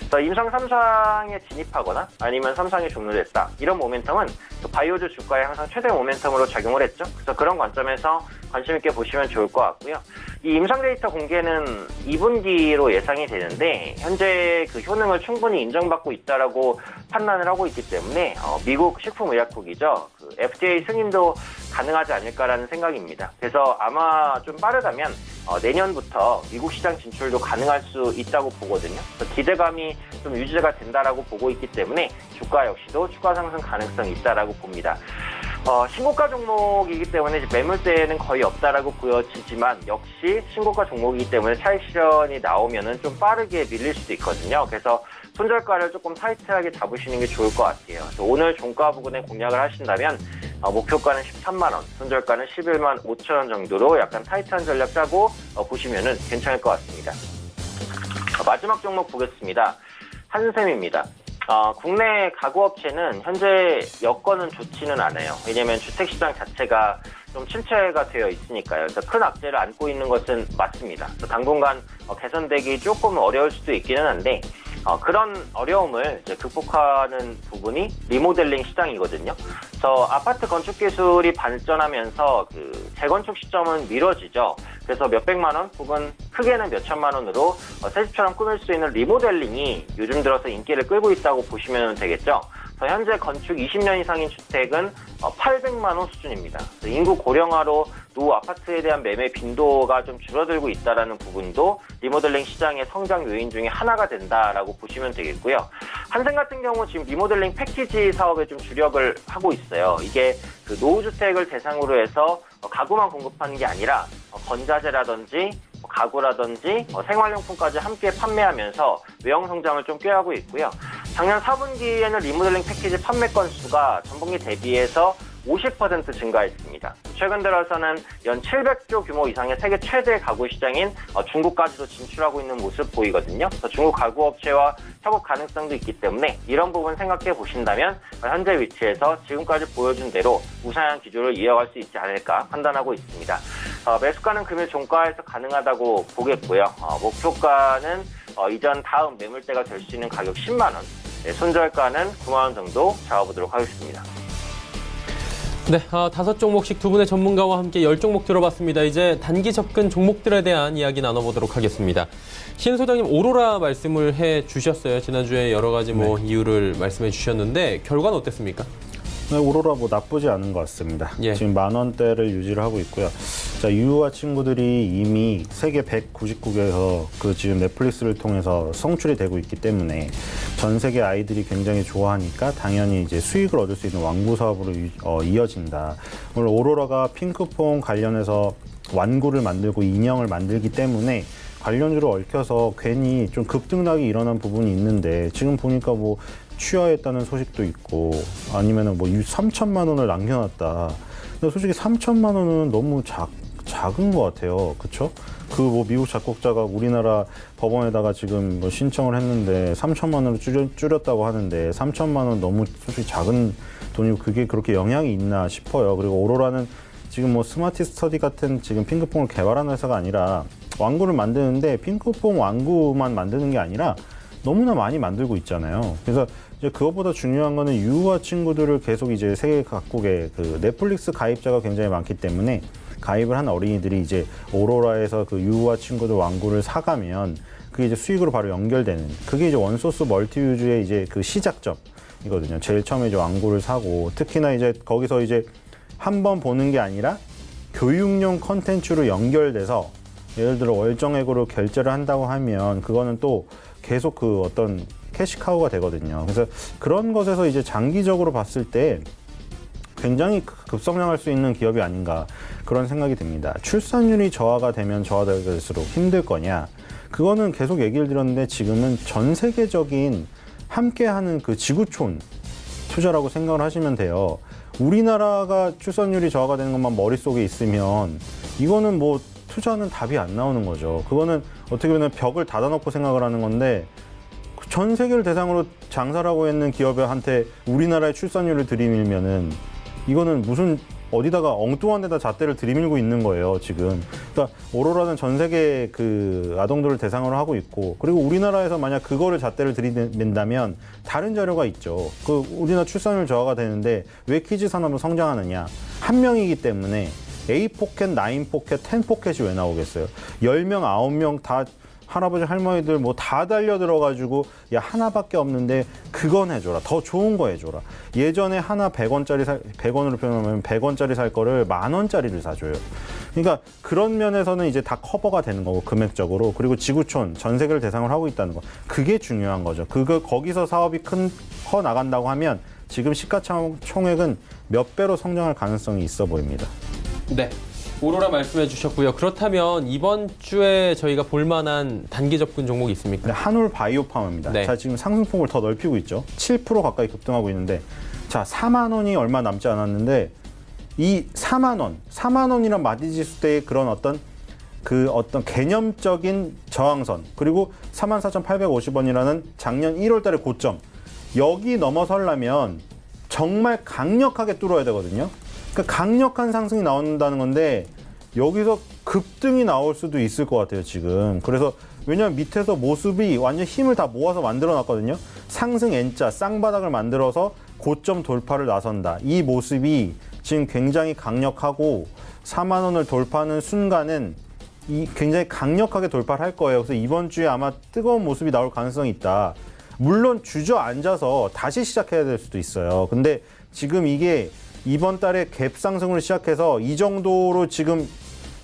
그래서 임상 3상에 진입하거나 아니면 3상이 종료됐다. 이런 모멘텀은 바이오주 주가에 항상 최대 모멘텀으로 작용을 했죠. 그래서 그런 관점에서 관심 있게 보시면 좋을 것 같고요. 이 임상 데이터 공개는 2분기로 예상이 되는데 현재 그 효능을 충분히 인정받고 있다라고 판단을 하고 있기 때문에 미국 식품의약국이죠. 그 FDA 승인도 가능하지 않을까라는 생각입니다. 그래서 아마 좀 빠르다면 내년부터 미국 시장 진출도 가능할 수 있다고 보거든요. 그래서 기대감이 좀 유지가 된다라고 보고 있기 때문에 주가 역시도 추가 상승 가능성이 있다라고 봅니다. 신고가 종목이기 때문에 이제 매물대는 거의 없다라고 보여지지만 역시 신고가 종목이기 때문에 차익 실현이 나오면은 좀 빠르게 밀릴 수도 있거든요. 그래서 손절가를 조금 타이트하게 잡으시는 게 좋을 것 같아요. 그래서 오늘 종가 부근에 공략을 하신다면 목표가는 13만 원, 손절가는 11만 5천 원 정도로 약간 타이트한 전략 짜고 보시면은 괜찮을 것 같습니다. 마지막 종목 보겠습니다. 한샘입니다. 국내 가구업체는 현재 여건은 좋지는 않아요. 왜냐하면 주택시장 자체가 좀 침체가 되어 있으니까요. 그래서 큰 악재를 안고 있는 것은 맞습니다. 그래서 당분간 개선되기 조금 어려울 수도 있기는 한데 그런 어려움을 이제 극복하는 부분이 리모델링 시장이거든요. 그래서 아파트 건축 기술이 발전하면서 그 재건축 시점은 미뤄지죠. 그래서 몇백만 원 혹은 크게는 몇천만 원으로 새 집처럼 꾸밀 수 있는 리모델링이 요즘 들어서 인기를 끌고 있다고 보시면 되겠죠. 그래서 현재 건축 20년 이상인 주택은 800만 원 수준입니다. 인구 고령화로 노후 아파트에 대한 매매 빈도가 좀 줄어들고 있다는 부분도 리모델링 시장의 성장 요인 중에 하나가 된다라고 보시면 되겠고요. 한샘 같은 경우 지금 리모델링 패키지 사업에 좀 주력을 하고 있어요. 이게 그 노후주택을 대상으로 해서 가구만 공급하는 게 아니라 건자재라든지 가구라든지 생활용품까지 함께 판매하면서 외형 성장을 좀 꾀하고 있고요. 작년 4분기에는 리모델링 패키지 판매 건수가 전분기 대비해서 50% 증가했습니다. 최근 들어서는 연 700조 규모 이상의 세계 최대 가구 시장인 중국까지도 진출하고 있는 모습 보이거든요. 그래서 중국 가구 업체와 협업 가능성도 있기 때문에 이런 부분 생각해 보신다면 현재 위치에서 지금까지 보여준 대로 우상향 기조를 이어갈 수 있지 않을까 판단하고 있습니다. 매수가는 금일 종가에서 가능하다고 보겠고요. 목표가는 이전 다음 매물대가 될 수 있는 가격 10만 원, 손절가는 9만 원 정도 잡아보도록 하겠습니다. 네, 5종목씩 두 분의 전문가와 함께 10종목 들어봤습니다. 이제 단기 접근 종목들에 대한 이야기 나눠보도록 하겠습니다. 신 소장님, 오로라 말씀을 해주셨어요. 지난주에 여러 가지 이유를 말씀해 주셨는데 결과는 어땠습니까? 네, 오로라 나쁘지 않은 것 같습니다. 예. 지금 10,000원대를 유지를 하고 있고요. 자, 유효화 친구들이 이미 세계 199개에서 그 지금 넷플릭스를 통해서 성출이 되고 있기 때문에 전 세계 아이들이 굉장히 좋아하니까 당연히 이제 수익을 얻을 수 있는 완구 사업으로 이어진다. 오늘 오로라가 핑크퐁 관련해서 완구를 만들고 인형을 만들기 때문에 관련주로 얽혀서 괜히 좀 급등락이 일어난 부분이 있는데 지금 보니까 취하했다는 소식도 있고 아니면은 3천만 원을 남겨놨다. 근데 솔직히 3천만 원은 너무 작은 것 같아요. 그쵸? 미국 작곡자가 우리나라 법원에다가 지금 신청을 했는데 3천만 원으로 줄였다고 하는데 3천만 원 너무 솔직히 작은 돈이고 그게 그렇게 영향이 있나 싶어요. 그리고 오로라는 지금 스마트 스터디 같은 지금 핑크퐁을 개발하는 회사가 아니라 완구를 만드는데 핑크퐁 완구만 만드는 게 아니라 너무나 많이 만들고 있잖아요. 그래서 이제 그것보다 중요한 거는 유아 친구들을 계속 이제 세계 각국의 그 넷플릭스 가입자가 굉장히 많기 때문에 가입을 한 어린이들이 이제 오로라에서 그 유아 친구들 완구를 사가면 그게 이제 수익으로 바로 연결되는 그게 이제 원소스 멀티유즈의 이제 그 시작점이거든요. 제일 처음에 이제 완구를 사고 특히나 이제 거기서 이제 한 번 보는 게 아니라 교육용 컨텐츠로 연결돼서 예를 들어 월정액으로 결제를 한다고 하면 그거는 또 계속 그 어떤 캐시카우가 되거든요. 그래서 그런 것에서 이제 장기적으로 봤을 때 굉장히 급성장할 수 있는 기업이 아닌가 그런 생각이 듭니다. 출산율이 저하가 되면 저하될수록 힘들 거냐? 그거는 계속 얘기를 드렸는데 지금은 전 세계적인 함께하는 그 지구촌 투자라고 생각을 하시면 돼요. 우리나라가 출산율이 저하가 되는 것만 머릿속에 있으면 이거는 투자는 답이 안 나오는 거죠. 그거는 어떻게 보면 벽을 닫아놓고 생각을 하는 건데 전 세계를 대상으로 장사를 하고 있는 기업한테 우리나라의 출산율을 들이밀면은 이거는 무슨 어디다가 엉뚱한 데다 잣대를 들이밀고 있는 거예요, 지금. 그러니까 오로라는 전 세계 그 아동들을 대상으로 하고 있고, 그리고 우리나라에서 만약 그거를 잣대를 들이민다면 다른 자료가 있죠. 그 우리나라 출산율 저하가 되는데 왜 키즈 산업은 성장하느냐? 한 명이기 때문에 A 포켓, 9 포켓, 10 포켓이 왜 나오겠어요? 10명, 9명 다 할아버지, 할머니들 뭐 다 달려들어가지고 야 하나밖에 없는데 그건 해줘라. 더 좋은 거 해줘라. 예전에 하나 100원짜리 100원으로 표현하면 100원짜리 살 거를 10,000원짜리를 사줘요. 그러니까 그런 면에서는 이제 다 커버가 되는 거고 금액적으로. 그리고 지구촌 전 세계를 대상으로 하고 있다는 거. 그게 중요한 거죠. 거기서 사업이 커 나간다고 하면 지금 시가총액은 몇 배로 성장할 가능성이 있어 보입니다. 네. 오로라 말씀해 주셨고요. 그렇다면 이번 주에 저희가 볼만한 단기 접근 종목이 있습니까? 네, 한울 바이오팜입니다. 네. 자, 지금 상승폭을 더 넓히고 있죠. 7% 가까이 급등하고 있는데, 자, 4만 원이 얼마 남지 않았는데, 이 4만 원이란 마디지수 때의 그런 어떤 개념적인 저항선, 그리고 44,850원이라는 작년 1월 달의 고점, 여기 넘어서려면 정말 강력하게 뚫어야 되거든요. 그러니까 강력한 상승이 나온다는 건데 여기서 급등이 나올 수도 있을 것 같아요, 지금. 그래서 왜냐하면 밑에서 모습이 완전 힘을 다 모아서 만들어 놨거든요. 상승 N자, 쌍바닥을 만들어서 고점 돌파를 나선다. 이 모습이 지금 굉장히 강력하고 4만 원을 돌파하는 순간은 굉장히 강력하게 돌파를 할 거예요. 그래서 이번 주에 아마 뜨거운 모습이 나올 가능성이 있다. 물론 주저앉아서 다시 시작해야 될 수도 있어요. 근데 지금 이게 이번 달에 갭 상승으로 시작해서 이 정도로 지금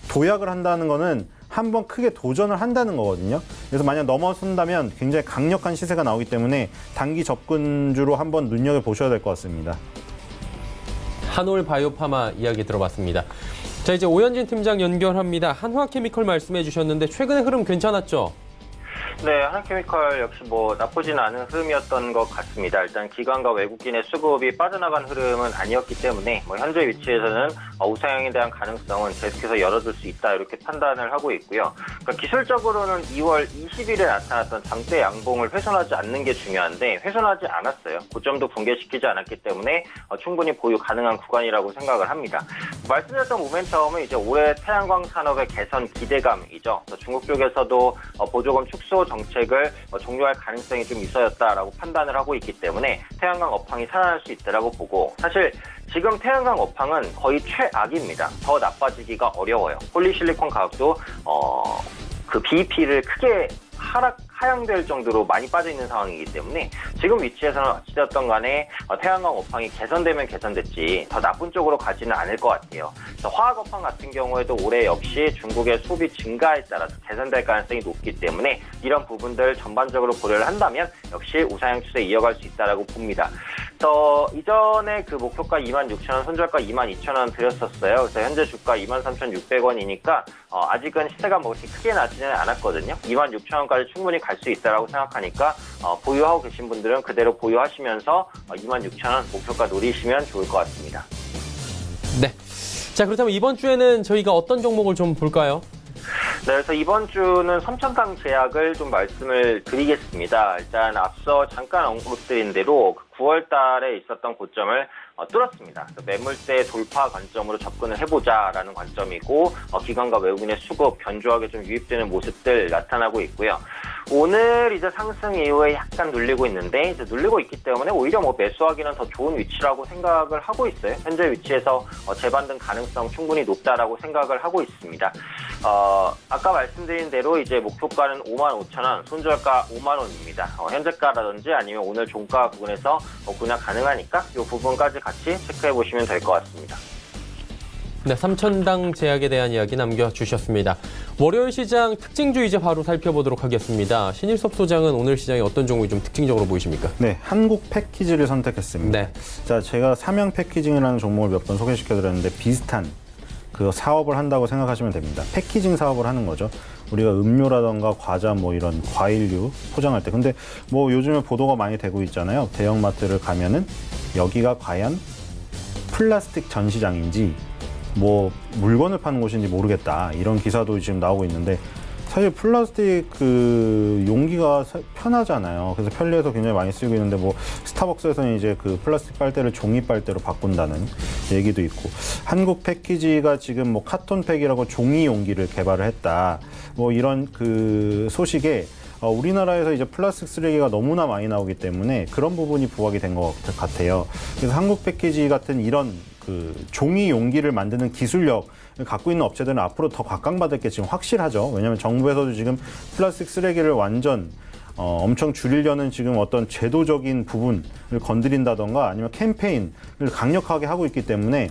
도약을 한다는 거는 한번 크게 도전을 한다는 거거든요. 그래서 만약 넘어선다면 굉장히 강력한 시세가 나오기 때문에 단기 접근주로 한번 눈여겨보셔야 될 것 같습니다. 한올 바이오파마 이야기 들어봤습니다. 자, 이제 오현진 팀장 연결합니다. 한화케미컬 말씀해 주셨는데 최근의 흐름 괜찮았죠? 네, 한화케미컬 역시 뭐 나쁘진 않은 흐름이었던 것 같습니다. 일단 기관과 외국인의 수급이 빠져나간 흐름은 아니었기 때문에 뭐 현재 위치에서는 우상향에 대한 가능성은 계속해서 열어둘 수 있다 이렇게 판단을 하고 있고요. 그러니까 기술적으로는 2월 20일에 나타났던 장대 양봉을 훼손하지 않는 게 중요한데 훼손하지 않았어요. 고점도 붕괴시키지 않았기 때문에 충분히 보유 가능한 구간이라고 생각을 합니다. 말씀드렸던 모멘텀은 이제 올해 태양광 산업의 개선 기대감이죠. 중국 쪽에서도 보조금 축소 정책을 종료할 가능성이 좀 있어졌다라고 판단을 하고 있기 때문에 태양광 업황이 살아날 수 있다라고 보고, 사실 지금 태양광 업황은 거의 최악입니다. 더 나빠지기가 어려워요. 폴리실리콘 가격도 그 BEP를 크게 하향될 정도로 많이 빠져 있는 상황이기 때문에 지금 위치에서는 어찌됐든 간에 태양광 업황이 개선되면 개선됐지 더 나쁜 쪽으로 가지는 않을 것 같아요. 그래서 화학 업황 같은 경우에도 올해 역시 중국의 소비 증가에 따라서 개선될 가능성이 높기 때문에 이런 부분들 전반적으로 고려를 한다면 역시 우상향 추세 이어갈 수 있다라고 봅니다. 이전에 그 목표가 26,000원, 손절가 22,000원 드렸었어요. 그래서 현재 주가 23,600원이니까 아직은 시세가 뭐 그렇게 크게 나지는 않았거든요. 26,000원까지 충분히 갈 수 있다라고 생각하니까 보유하고 계신 분들은 그대로 보유하시면서 26,000원 목표가 노리시면 좋을 것 같습니다. 네. 자, 그렇다면 이번 주에는 저희가 어떤 종목을 좀 볼까요? 네, 그래서 이번 주는 섬천강 제약을 좀 말씀을 드리겠습니다. 일단 앞서 잠깐 언급드린 대로 9월 달에 있었던 고점을 뚫었습니다. 매물대 돌파 관점으로 접근을 해보자라는 관점이고 기관과 외국인의 수급 견조하게 좀 유입되는 모습들 나타나고 있고요. 오늘 이제 상승 이후에 약간 눌리고 있는데 이제 눌리고 있기 때문에 오히려 뭐 매수하기는 더 좋은 위치라고 생각을 하고 있어요. 현재 위치에서 재반등 가능성 충분히 높다라고 생각을 하고 있습니다. 아까 말씀드린 대로 이제 목표가는 55,000원, 손절가 5만원입니다. 현재가라든지 아니면 오늘 종가 부분에서 분할 가능하니까 이 부분까지 같이 체크해 보시면 될 것 같습니다. 네, 삼천당 제약에 대한 이야기 남겨주셨습니다. 월요일 시장 특징주 이제 바로 살펴보도록 하겠습니다. 신일섭 소장은 오늘 시장에 어떤 종목이 좀 특징적으로 보이십니까? 네, 한국 패키지를 선택했습니다. 네. 자, 제가 삼양 패키징이라는 종목을 몇 번 소개시켜드렸는데 비슷한 그 사업을 한다고 생각하시면 됩니다. 패키징 사업을 하는 거죠. 우리가 음료라던가 과자 뭐 이런 과일류 포장할 때. 근데 뭐 요즘에 보도가 많이 되고 있잖아요. 대형마트를 가면은 여기가 과연 플라스틱 전시장인지 뭐 물건을 파는 곳인지 모르겠다. 이런 기사도 지금 나오고 있는데 사실 플라스틱 그 용기가 편하잖아요. 그래서 편리해서 굉장히 많이 쓰고 있는데 뭐 스타벅스에서는 이제 그 플라스틱 빨대를 종이 빨대로 바꾼다는 얘기도 있고, 한국 패키지가 지금 뭐 카톤팩이라고 종이 용기를 개발을 했다. 뭐 이런 그 소식에 우리나라에서 이제 플라스틱 쓰레기가 너무나 많이 나오기 때문에 그런 부분이 부각이 된 것 같아요. 그래서 한국 패키지 같은 이런 그 종이 용기를 만드는 기술력 갖고 있는 업체들은 앞으로 더 각광받을 게 지금 확실하죠. 왜냐하면 정부에서도 지금 플라스틱 쓰레기를 완전 엄청 줄이려는 지금 어떤 제도적인 부분을 건드린다던가 아니면 캠페인을 강력하게 하고 있기 때문에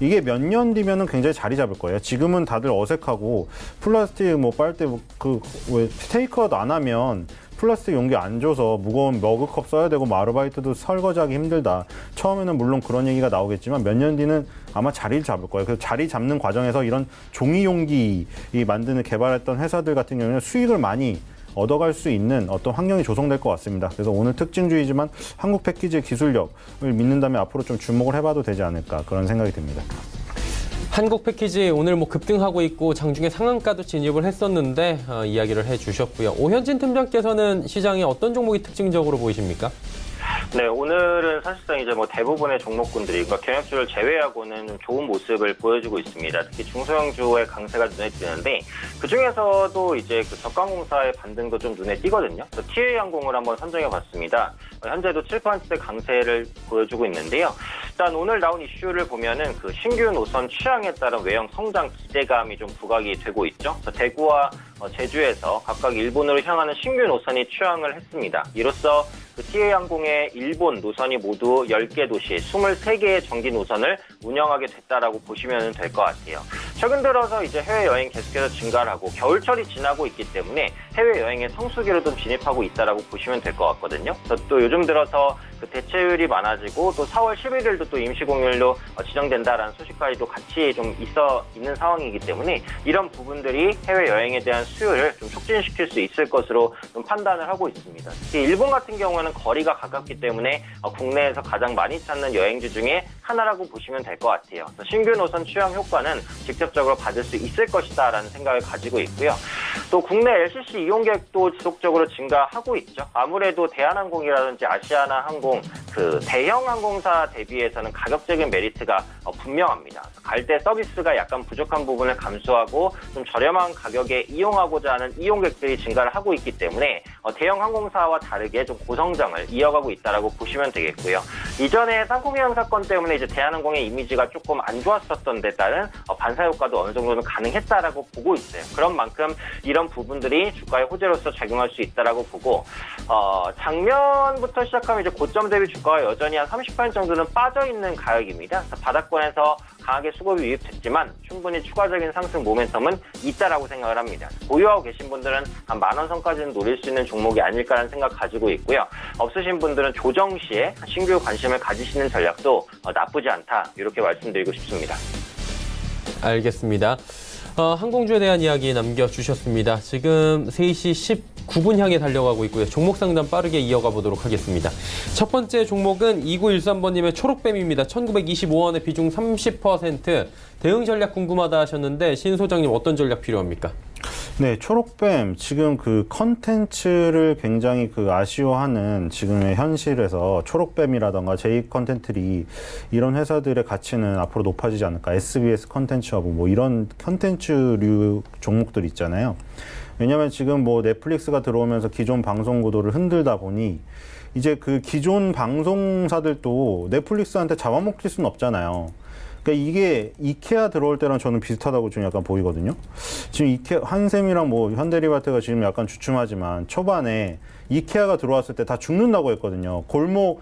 이게 몇 년 뒤면은 굉장히 자리 잡을 거예요. 지금은 다들 어색하고 플라스틱 뭐 빨대 왜 테이크아웃 안 하면 플라스틱 용기 안 줘서 무거운 머그컵 써야 되고 뭐 아르바이트도 설거지하기 힘들다. 처음에는 물론 그런 얘기가 나오겠지만 몇 년 뒤는 아마 자리를 잡을 거예요. 그래서 자리 잡는 과정에서 이런 종이 용기 만드는 개발했던 회사들 같은 경우는 수익을 많이 얻어갈 수 있는 어떤 환경이 조성될 것 같습니다. 그래서 오늘 특징주의지만 한국 패키지의 기술력을 믿는다면 앞으로 좀 주목을 해봐도 되지 않을까 그런 생각이 듭니다. 한국 패키지 오늘 뭐 급등하고 있고 장중에 상한가도 진입을 했었는데 이야기를 해주셨고요. 오현진 팀장께서는 시장에 어떤 종목이 특징적으로 보이십니까? 네, 오늘은 사실상 이제 뭐 대부분의 종목군들이 그러니까 경약주를 제외하고는 좀 좋은 모습을 보여주고 있습니다. 특히 중소형주의 강세가 눈에 띄는데 그 중에서도 이제 그 적강공사의 반등도 좀 눈에 띄거든요. 그래서 TA항공을 한번 선정해봤습니다. 현재도 7% 강세를 보여주고 있는데요. 일단 오늘 나온 이슈를 보면은 그 신규 노선 취향에 따른 외형 성장 기대감이 좀 부각이 되고 있죠. 그래서 대구와 제주에서 각각 일본으로 향하는 신규 노선이 취항을 했습니다. 이로써 그 TA항공의 일본 노선이 모두 10개 도시, 23개의 정기 노선을 운영하게 됐다라고 보시면 될 것 같아요. 최근 들어서 이제 해외여행 계속해서 증가를 하고 겨울철이 지나고 있기 때문에 해외여행의 성수기로 좀 진입하고 있다라고 보시면 될 것 같거든요. 그래서 또 요즘 들어서 그 대체율이 많아지고 또 4월 11일도 또 임시공휴일로 지정된다라는 소식까지 도 같이 좀 있는 상황이기 때문에 이런 부분들이 해외여행에 대한 수요를 좀 촉진시킬 수 있을 것으로 좀 판단을 하고 있습니다. 특히 일본 같은 경우에는 거리가 가깝기 때문에 국내에서 가장 많이 찾는 여행지 중에 하나라고 보시면 될 것 같아요. 신규 노선 취향 효과는 직접적으로 받을 수 있을 것이다라는 생각을 가지고 있고요. 또 국내 LCC 이용객도 지속적으로 증가하고 있죠. 아무래도 대한항공이라든지 아시아나항공 그 대형 항공사 대비해서는 가격적인 메리트가 분명합니다. 갈 때 서비스가 약간 부족한 부분을 감수하고 좀 저렴한 가격에 이용하고자 하는 이용객들이 증가를 하고 있기 때문에 대형 항공사와 다르게 좀 고성장을 이어가고 있다라고 보시면 되겠고요. 이전에 상공회항 사건 때문에 이제 대한항공의 이미지가 조금 안 좋았었던 데 따른 반사 효과도 어느 정도는 가능했다라고 보고 있어요. 그런 만큼 이런 부분들이 주가의 호재로서 작용할 수 있다라고 보고 작년부터 시작하면 이제 고점 대비 주가가 여전히 한 30% 정도는 빠져 있는 가격입니다. 바닥권에서 강하게 수급이 유입됐지만 충분히 추가적인 상승 모멘텀은 있다라고 생각을 합니다. 보유하고 계신 분들은 한 10,000원 선까지는 노릴 수 있는 종목이 아닐까라는 생각 가지고 있고요. 없으신 분들은 조정 시에 신규 관심을 가지시는 전략도 나쁘지 않다 이렇게 말씀드리고 싶습니다. 알겠습니다. 항공주에 대한 이야기 남겨주셨습니다. 지금 3시 19분 향해 달려가고 있고요. 종목 상담 빠르게 이어가 보도록 하겠습니다. 첫 번째 종목은 2913번님의 초록뱀입니다. 1925원의 비중 30%. 대응 전략 궁금하다 하셨는데 신 소장님 어떤 전략 필요합니까? 네, 초록뱀 지금 그 컨텐츠를 굉장히 그 아쉬워하는 지금의 현실에서 초록뱀이라던가 제이 컨텐츠리 이런 회사들의 가치는 앞으로 높아지지 않을까. SBS 컨텐츠 허브 뭐 이런 컨텐츠류 종목들 있잖아요. 왜냐하면 지금 뭐 넷플릭스가 들어오면서 기존 방송 구도를 흔들다 보니 이제 그 기존 방송사들도 넷플릭스한테 잡아먹힐 수는 없잖아요. 그러니까 이게 이케아 들어올 때랑 저는 비슷하다고 좀 약간 보이거든요. 지금 이케아, 한샘이랑 뭐 현대리바트가 지금 약간 주춤하지만 초반에 이케아가 들어왔을 때 다 죽는다고 했거든요. 골목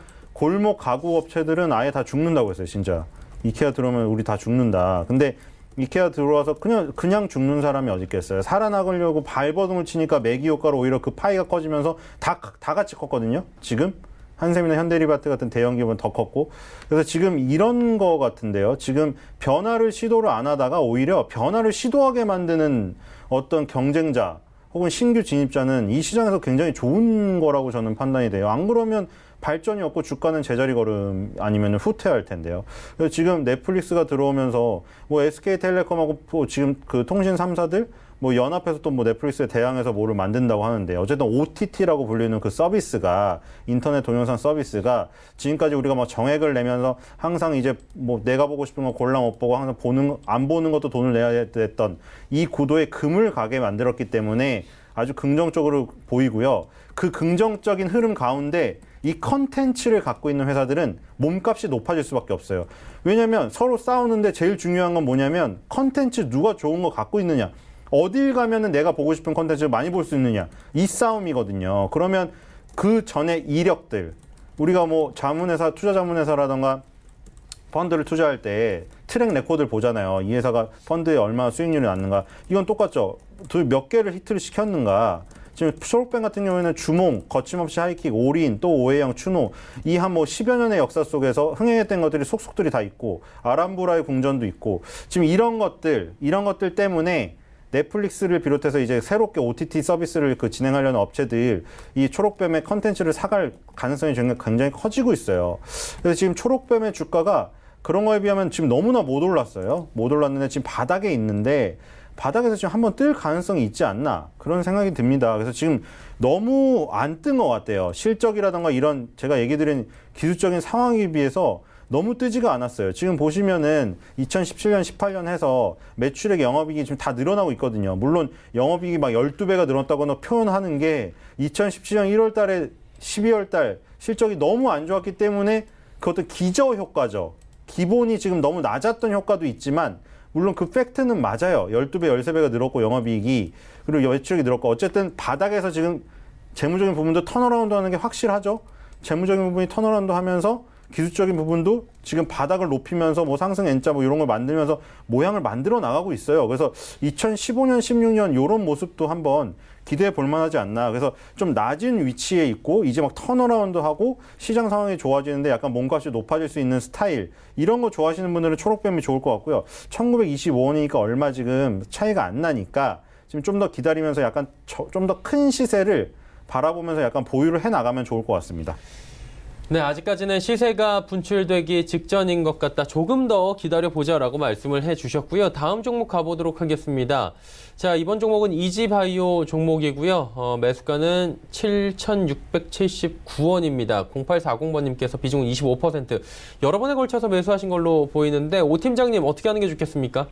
가구 업체들은 아예 다 죽는다고 했어요, 진짜. 이케아 들어오면 우리 다 죽는다. 근데 이케아 들어와서 그냥 죽는 사람이 어디 있겠어요. 살아나가려고 발버둥을 치니까 매기 효과로 오히려 그 파이가 커지면서 다 같이 컸거든요, 지금. 한샘이나 현대리바트 같은 대형 기업은 더 컸고. 그래서 지금 이런 거 같은데요. 지금 변화를 시도를 안 하다가 오히려 변화를 시도하게 만드는 어떤 경쟁자 혹은 신규 진입자는 이 시장에서 굉장히 좋은 거라고 저는 판단이 돼요. 안 그러면 발전이 없고 주가는 제자리 걸음 아니면 후퇴할 텐데요. 그래서 지금 넷플릭스가 들어오면서 뭐 SK텔레콤하고 지금 그 통신 3사들 뭐 연합해서 또 뭐 넷플릭스에 대항해서 뭐를 만든다고 하는데 어쨌든 OTT라고 불리는 그 서비스가 인터넷 동영상 서비스가 지금까지 우리가 막 정액을 내면서 항상 이제 뭐 내가 보고 싶은 거 골라 못 보고 항상 안 보는 것도 돈을 내야 됐던 이 구도에 금을 가게 만들었기 때문에 아주 긍정적으로 보이고요. 그 긍정적인 흐름 가운데 이 컨텐츠를 갖고 있는 회사들은 몸값이 높아질 수밖에 없어요. 왜냐하면 서로 싸우는데 제일 중요한 건 뭐냐면 컨텐츠 누가 좋은 거 갖고 있느냐. 어딜 가면은 내가 보고 싶은 컨텐츠를 많이 볼 수 있느냐. 이 싸움이거든요. 그러면 그 전에 이력들, 우리가 뭐 자문회사, 투자자문회사라던가 펀드를 투자할 때 트랙 레코드를 보잖아요. 이 회사가 펀드에 얼마나 수익률이 났는가. 이건 똑같죠. 몇 개를 히트를 시켰는가. 지금 초록뱅 같은 경우에는 주몽, 거침없이 하이킥, 올인, 또 오해영, 추노 이 한 뭐 10여 년의 역사 속에서 흥행했던 것들이 속속들이 다 있고 아람브라의 궁전도 있고 지금 이런 것들 때문에 넷플릭스를 비롯해서 이제 새롭게 OTT 서비스를 진행하려는 업체들 이 초록뱀의 컨텐츠를 사갈 가능성이 굉장히 커지고 있어요. 그래서 지금 초록뱀의 주가가 그런 거에 비하면 지금 너무나 못 올랐어요. 못 올랐는데 지금 바닥에 있는데 바닥에서 지금 한번 뜰 가능성이 있지 않나 그런 생각이 듭니다. 그래서 지금 너무 안 뜬 것 같아요. 실적이라던가 이런 제가 얘기 드린 기술적인 상황에 비해서 너무 뜨지가 않았어요. 지금 보시면은 2017년, 18년 해서 매출액 영업이익이 지금 다 늘어나고 있거든요. 물론 영업이익이 막 12배가 늘었다거나 표현하는 게 2017년 1월 달에 12월 달 실적이 너무 안 좋았기 때문에 그것도 기저 효과죠. 기본이 지금 너무 낮았던 효과도 있지만 물론 그 팩트는 맞아요. 12배, 13배가 늘었고 영업이익이 그리고 매출액이 늘었고 어쨌든 바닥에서 지금 재무적인 부분도 턴어라운드 하는 게 확실하죠. 재무적인 부분이 턴어라운드 하면서 기술적인 부분도 지금 바닥을 높이면서 뭐 상승 N자 뭐 이런 걸 만들면서 모양을 만들어 나가고 있어요. 그래서 2015년, 16년 이런 모습도 한번 기대해 볼 만하지 않나. 그래서 좀 낮은 위치에 있고 이제 막 턴어라운드 하고 시장 상황이 좋아지는데 약간 몸값이 높아질 수 있는 스타일 이런 거 좋아하시는 분들은 초록뱀이 좋을 것 같고요. 1925원이니까 얼마 지금 차이가 안 나니까 지금 좀 더 기다리면서 약간 좀 더 큰 시세를 바라보면서 약간 보유를 해 나가면 좋을 것 같습니다. 네, 아직까지는 시세가 분출되기 직전인 것 같다. 조금 더 기다려보자라고 말씀을 해주셨고요. 다음 종목 가보도록 하겠습니다. 자, 이번 종목은 이지바이오 종목이고요. 매수가는 7,679원입니다. 0840번님께서 비중은 25%. 여러 번에 걸쳐서 매수하신 걸로 보이는데 오 팀장님 어떻게 하는 게 좋겠습니까?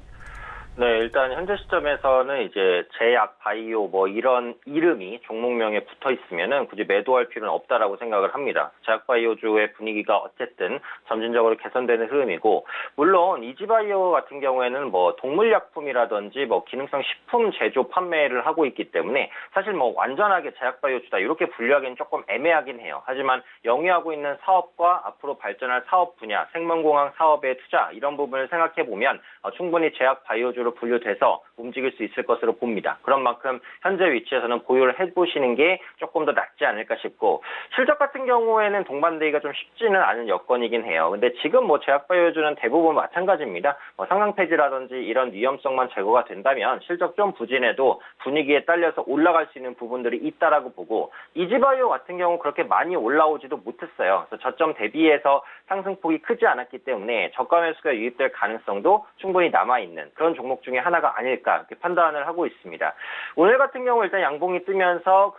네, 일단 현재 시점에서는 이제 제약, 바이오 뭐 이런 이름이 종목명에 붙어 있으면은 굳이 매도할 필요는 없다라고 생각을 합니다. 제약 바이오주의 분위기가 어쨌든 점진적으로 개선되는 흐름이고 물론 이지바이오 같은 경우에는 뭐 동물약품이라든지 뭐 기능성 식품 제조 판매를 하고 있기 때문에 사실 뭐 완전하게 제약 바이오주다 이렇게 분류하기는 조금 애매하긴 해요. 하지만 영위하고 있는 사업과 앞으로 발전할 사업 분야, 생명공학 사업의 투자 이런 부분을 생각해 보면 충분히 제약 바이오주로 분류돼서 움직일 수 있을 것으로 봅니다. 그런 만큼 현재 위치에서는 보유를 해보시는 게 조금 더 낫지 않을까 싶고 실적 같은 경우에는 동반되기가 좀 쉽지는 않은 여건이긴 해요. 근데 지금 뭐 제약바이오주는 대부분 마찬가지입니다. 뭐 상장 폐지라든지 이런 위험성만 제거가 된다면 실적 좀 부진해도 분위기에 딸려서 올라갈 수 있는 부분들이 있다라고 보고 이지바이오 같은 경우 그렇게 많이 올라오지도 못했어요. 그래서 저점 대비해서 상승폭이 크지 않았기 때문에 저가 매수가 유입될 가능성도 충분히 남아있는 그런 종목 중에 하나가 아닐까 이렇게 판단을 하고 있습니다. 오늘 같은 경우 일단 양봉이 뜨면서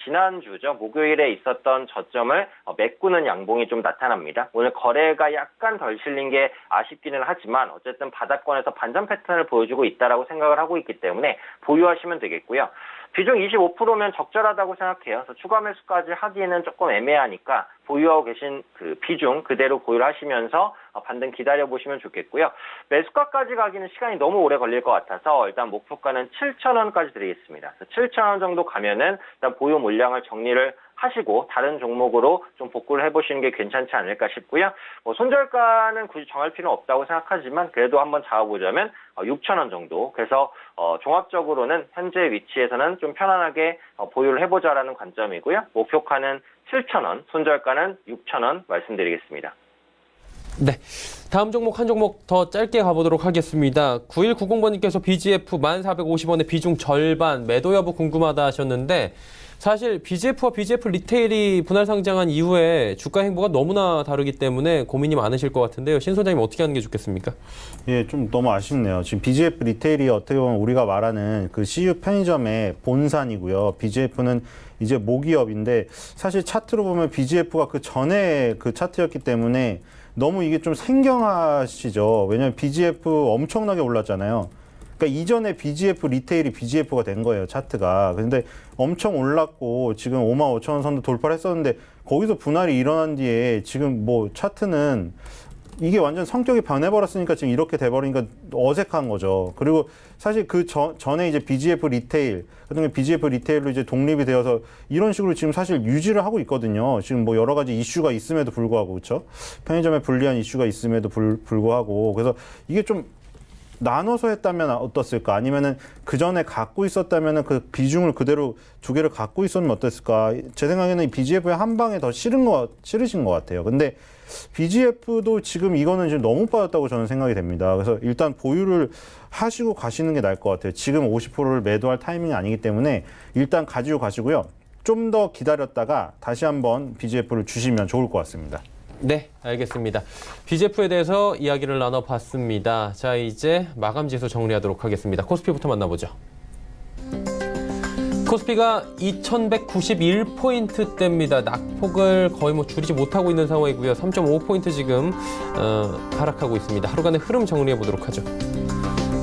지난주죠. 목요일에 있었던 저점을 메꾸는 양봉이 좀 나타납니다. 오늘 거래가 약간 덜 실린 게 아쉽기는 하지만 어쨌든 바닥권에서 반전 패턴을 보여주고 있다라고 생각을 하고 있기 때문에 보유하시면 되겠고요. 비중 25%면 적절하다고 생각해요. 그래서 추가 매수까지 하기에는 조금 애매하니까 보유하고 계신 그 비중 그대로 보유를 하시면서 반등 기다려보시면 좋겠고요. 매수가까지 가기는 시간이 너무 오래 걸릴 것 같아서 일단 목표가는 7,000원까지 드리겠습니다. 7,000원 정도 가면은 일단 보유 물량을 정리를 하시고 다른 종목으로 좀 복구를 해보시는 게 괜찮지 않을까 싶고요. 손절가는 굳이 정할 필요는 없다고 생각하지만 그래도 한번 잡아보자면 6,000원 정도. 그래서 종합적으로는 현재 위치에서는 좀 편안하게 보유를 해보자라는 관점이고요. 목표가는 7,000원, 손절가는 6,000원 말씀드리겠습니다. 네, 다음 종목 한 종목 더 짧게 가보도록 하겠습니다. 9190번님께서 BGF 1,450원의 비중 절반 매도 여부 궁금하다 하셨는데 사실 BGF와 BGF 리테일이 분할 상장한 이후에 주가 행보가 너무나 다르기 때문에 고민이 많으실 것 같은데요. 신 소장님 어떻게 하는 게 좋겠습니까? 예, 좀 너무 아쉽네요. 지금 BGF 리테일이 어떻게 보면 우리가 말하는 그 CU 편의점의 본산이고요. BGF는 이제 모기업인데 사실 차트로 보면 BGF가 그 전에 그 차트였기 때문에 너무 이게 좀 생경하시죠. 왜냐하면 BGF 엄청나게 올랐잖아요. 그러니까 이전에 BGF 리테일이 BGF가 된 거예요, 차트가. 근데 엄청 올랐고 지금 55,000원 선도 돌파를 했었는데 거기서 분할이 일어난 뒤에 지금 뭐 차트는 이게 완전 성격이 변해버렸으니까 지금 이렇게 돼버리니까 어색한 거죠. 그리고 사실 그 전에 이제 BGF 리테일, 그다음에 BGF 리테일로 이제 독립이 되어서 이런 식으로 지금 사실 유지를 하고 있거든요. 지금 뭐 여러 가지 이슈가 있음에도 불구하고, 그렇죠? 편의점에 불리한 이슈가 있음에도 불구하고. 그래서 이게 좀 나눠서 했다면 어떻을까? 아니면은 그 전에 갖고 있었다면은 그 비중을 그대로 두 개를 갖고 있었으면 어땠을까? 제 생각에는 BGF의 한 방에 더 싫으신 것 같아요. 근데 BGF도 지금 이거는 지금 너무 빠졌다고 저는 생각이 됩니다. 그래서 일단 보유를 하시고 가시는 게 나을 것 같아요. 지금 50%를 매도할 타이밍이 아니기 때문에 일단 가지고 가시고요. 좀 더 기다렸다가 다시 한번 BGF를 주시면 좋을 것 같습니다. 네, 알겠습니다. BGF에 대해서 이야기를 나눠봤습니다. 자, 이제 마감 지수 정리하도록 하겠습니다. 코스피부터 만나보죠. 코스피가 2191포인트대입니다. 낙폭을 거의 뭐 줄이지 못하고 있는 상황이고요. 3.5포인트 지금 하락하고 있습니다. 하루간의 흐름 정리해 보도록 하죠.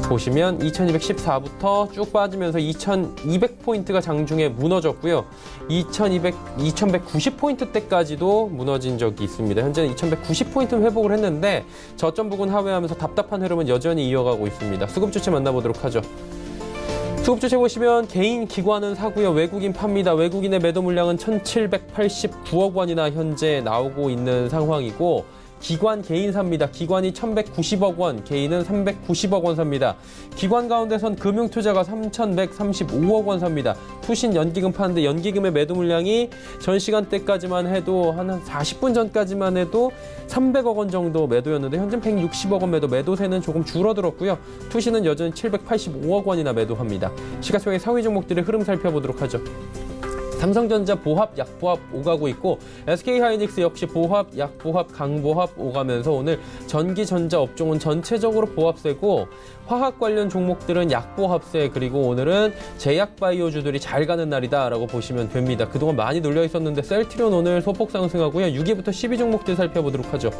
보시면 2214부터 쭉 빠지면서 2200포인트가 장중에 무너졌고요. 2190포인트대까지도 무너진 적이 있습니다. 현재는 2190포인트 회복을 했는데 저점 부근 하회하면서 답답한 흐름은 여전히 이어가고 있습니다. 수급 주체 만나보도록 하죠. 수급 주체 보시면 개인 기관은 사고요. 외국인 팝니다. 외국인의 매도 물량은 1789억 원이나 현재 나오고 있는 상황이고 기관 개인 삽니다. 기관이 1190억 원, 개인은 390억 원 삽니다. 기관 가운데선 금융투자가 3135억 원 삽니다. 투신 연기금 파는데 연기금의 매도 물량이 전 시간대까지만 해도 한 40분 전까지만 해도 300억 원 정도 매도였는데 현재는 160억 원 매도, 매도세는 조금 줄어들었고요. 투신은 여전히 785억 원이나 매도합니다. 시가총액 상위 종목들의 흐름 살펴보도록 하죠. 삼성전자 보합, 약보합 오가고 있고 SK하이닉스 역시 보합, 약보합, 강보합 오가면서 오늘 전기, 전자 업종은 전체적으로 보합세고 화학 관련 종목들은 약보합세, 그리고 오늘은 제약바이오주들이 잘 가는 날이다라고 보시면 됩니다. 그동안 많이 눌려 있었는데 셀트리온 오늘 소폭 상승하고요. 6위부터 10위 종목들 살펴보도록 하죠.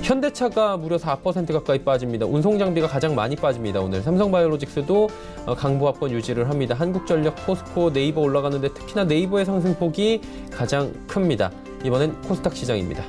현대차가 무려 4% 가까이 빠집니다. 운송장비가 가장 많이 빠집니다. 오늘 삼성바이오로직스도 강보합권 유지를 합니다. 한국전력, 포스코, 네이버 올라가는데 특히나 네이버의 상승폭이 가장 큽니다. 이번엔 코스닥 시장입니다.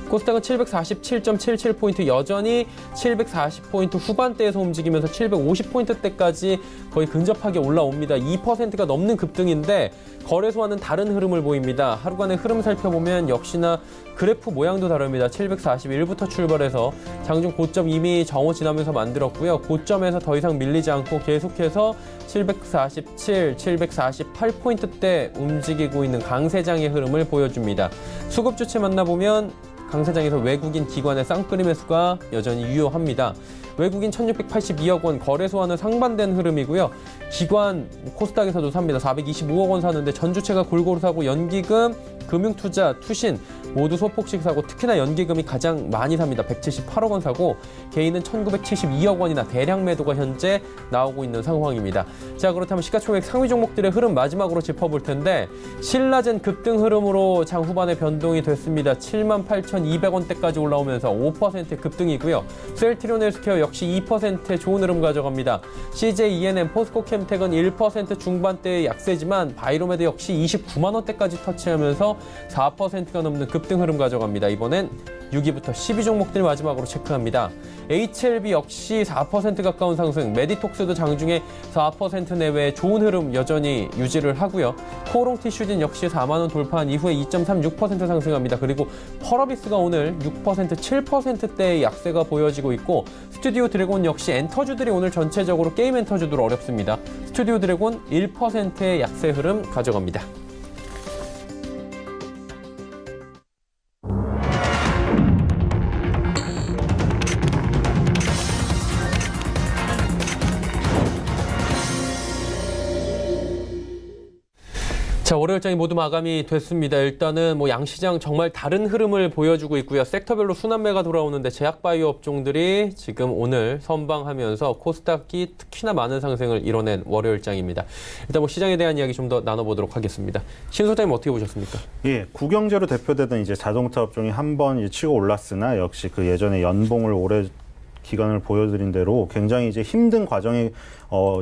코스닥은 747.77포인트, 여전히 740포인트 후반대에서 움직이면서 750포인트대까지 거의 근접하게 올라옵니다. 2%가 넘는 급등인데 거래소와는 다른 흐름을 보입니다. 하루간의 흐름 살펴보면 역시나 그래프 모양도 다릅니다. 741부터 출발해서 장중 고점 이미 정오 지나면서 만들었고요. 고점에서 더 이상 밀리지 않고 계속해서 747, 748포인트대 움직이고 있는 강세장의 흐름을 보여줍니다. 수급 주체 만나보면 강세장에서 외국인 기관의 쌍끌이 매수가 여전히 유효합니다. 외국인 1682억 원, 거래소와는 상반된 흐름이고요. 기관 코스닥에서도 삽니다. 425억 원 사는데 전주체가 골고루 사고 연기금, 금융투자, 투신 모두 소폭씩 사고 특히나 연기금이 가장 많이 삽니다. 178억 원 사고 개인은 1972억 원이나 대량 매도가 현재 나오고 있는 상황입니다. 자, 그렇다면 시가총액 상위 종목들의 흐름 마지막으로 짚어볼 텐데 신라젠 급등 흐름으로 장 후반에 변동이 됐습니다. 78,200원대까지 올라오면서 5% 급등이고요. 셀트리온 헬스케어 역시 2%의 좋은 흐름 가져갑니다. CJ ENM, 포스코 캠텍은 1% 중반대의 약세지만 바이로메드 역시 29만 원대까지 터치하면서 4%가 넘는 급등 흐름 가져갑니다. 이번엔 6위부터 10위 종목들 마지막으로 체크합니다. HLB 역시 4% 가까운 상승, 메디톡스도 장중에 4% 내외의 좋은 흐름 여전히 유지를 하고요. 코오롱 티슈진 역시 4만 원 돌파한 이후에 2.36% 상승합니다. 그리고 펄어비스가 오늘 6%, 7%대의 약세가 보여지고 있고 스튜디오 드래곤 역시 엔터주들이 오늘 전체적으로 게임 엔터주들 어렵습니다. 스튜디오 드래곤 1%의 약세 흐름 가져갑니다. 자, 월요일장이 모두 마감이 됐습니다. 일단은 뭐 양시장 정말 다른 흐름을 보여주고 있고요. 섹터별로 순환매가 돌아오는데 제약바이오 업종들이 지금 오늘 선방하면서 코스닥이 특히나 많은 상승을 이뤄낸 월요일장입니다. 일단 뭐 시장에 대한 이야기 좀 더 나눠보도록 하겠습니다. 신 소장님 어떻게 보셨습니까? 예, 국영재로 대표되던 이제 자동차 업종이 한번 치고 올랐으나 역시 그 예전에 연봉을 오래 기간을 보여드린 대로 굉장히 이제 힘든 과정에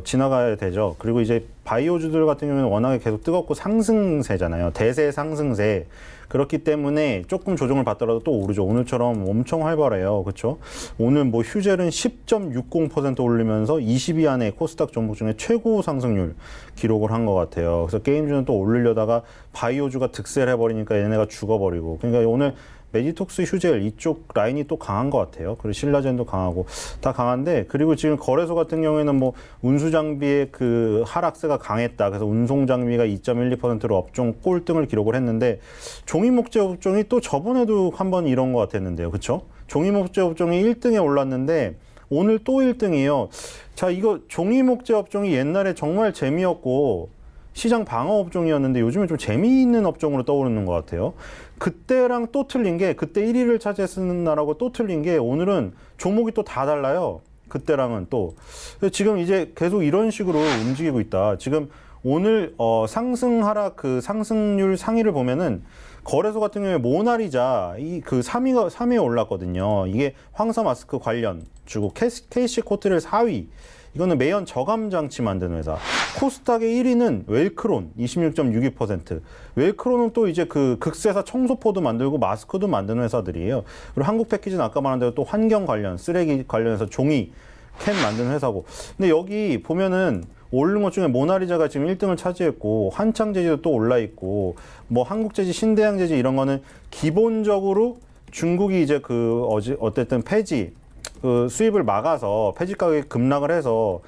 지나가야 되죠. 그리고 이제 바이오주들 같은 경우는 워낙에 계속 뜨겁고 상승세잖아요. 대세 상승세. 그렇기 때문에 조금 조정을 받더라도 또 오르죠. 오늘처럼 엄청 활발해요. 그렇죠? 오늘 뭐 휴젤은 10.60% 올리면서 20위 안에 코스닥 종목 중에 최고 상승률 기록을 한 것 같아요. 그래서 게임주는 또 오르려다가 바이오주가 득세를 해버리니까 얘네가 죽어버리고. 그러니까 오늘 메디톡스, 휴젤 이쪽 라인이 또 강한 것 같아요. 그리고 신라젠도 강하고 다 강한데, 그리고 지금 거래소 같은 경우에는 뭐 운수 장비의 그 하락세가 강했다. 그래서 운송 장비가 2.12%로 업종 꼴등을 기록을 했는데, 종이 목재 업종이 또 저번에도 한번 이런 것 같았는데요. 그렇죠? 종이 목재 업종이 1등에 올랐는데 오늘 또 1등이에요. 자, 이거 종이 목재 업종이 옛날에 정말 재미없고 시장 방어 업종이었는데 요즘에 좀 재미있는 업종으로 떠오르는 것 같아요. 그때랑 또 틀린 게, 그때 1위를 차지했는 날하고 또 틀린 게 오늘은 종목이 또 다 달라요. 그때랑은 또. 지금 이제 계속 이런 식으로 움직이고 있다. 지금 오늘 상승 하락 그 상승률 상위를 보면은 거래소 같은 경우에 모나리자 그 3위에 올랐거든요. 이게 황사 마스크 관련 주고 KC 코트렐 4위. 이거는 매연 저감 장치 만드는 회사. 코스닥의 1위는 웰크론 26.62%. 웰크론은 또 이제 그 극세사 청소포도 만들고 마스크도 만드는 회사들이에요. 그리고 한국 패키지는 아까 말한 대로 또 환경 관련, 쓰레기 관련해서 종이 캔 만드는 회사고. 근데 여기 보면은 오른 것 중에 모나리자가 지금 1등을 차지했고, 한창제지도 또 올라 있고, 뭐 한국제지, 신대양제지 이런 거는 기본적으로 중국이 이제 어쨌든 폐지 그 수입을 막아서 폐지 가격이 급락을 해서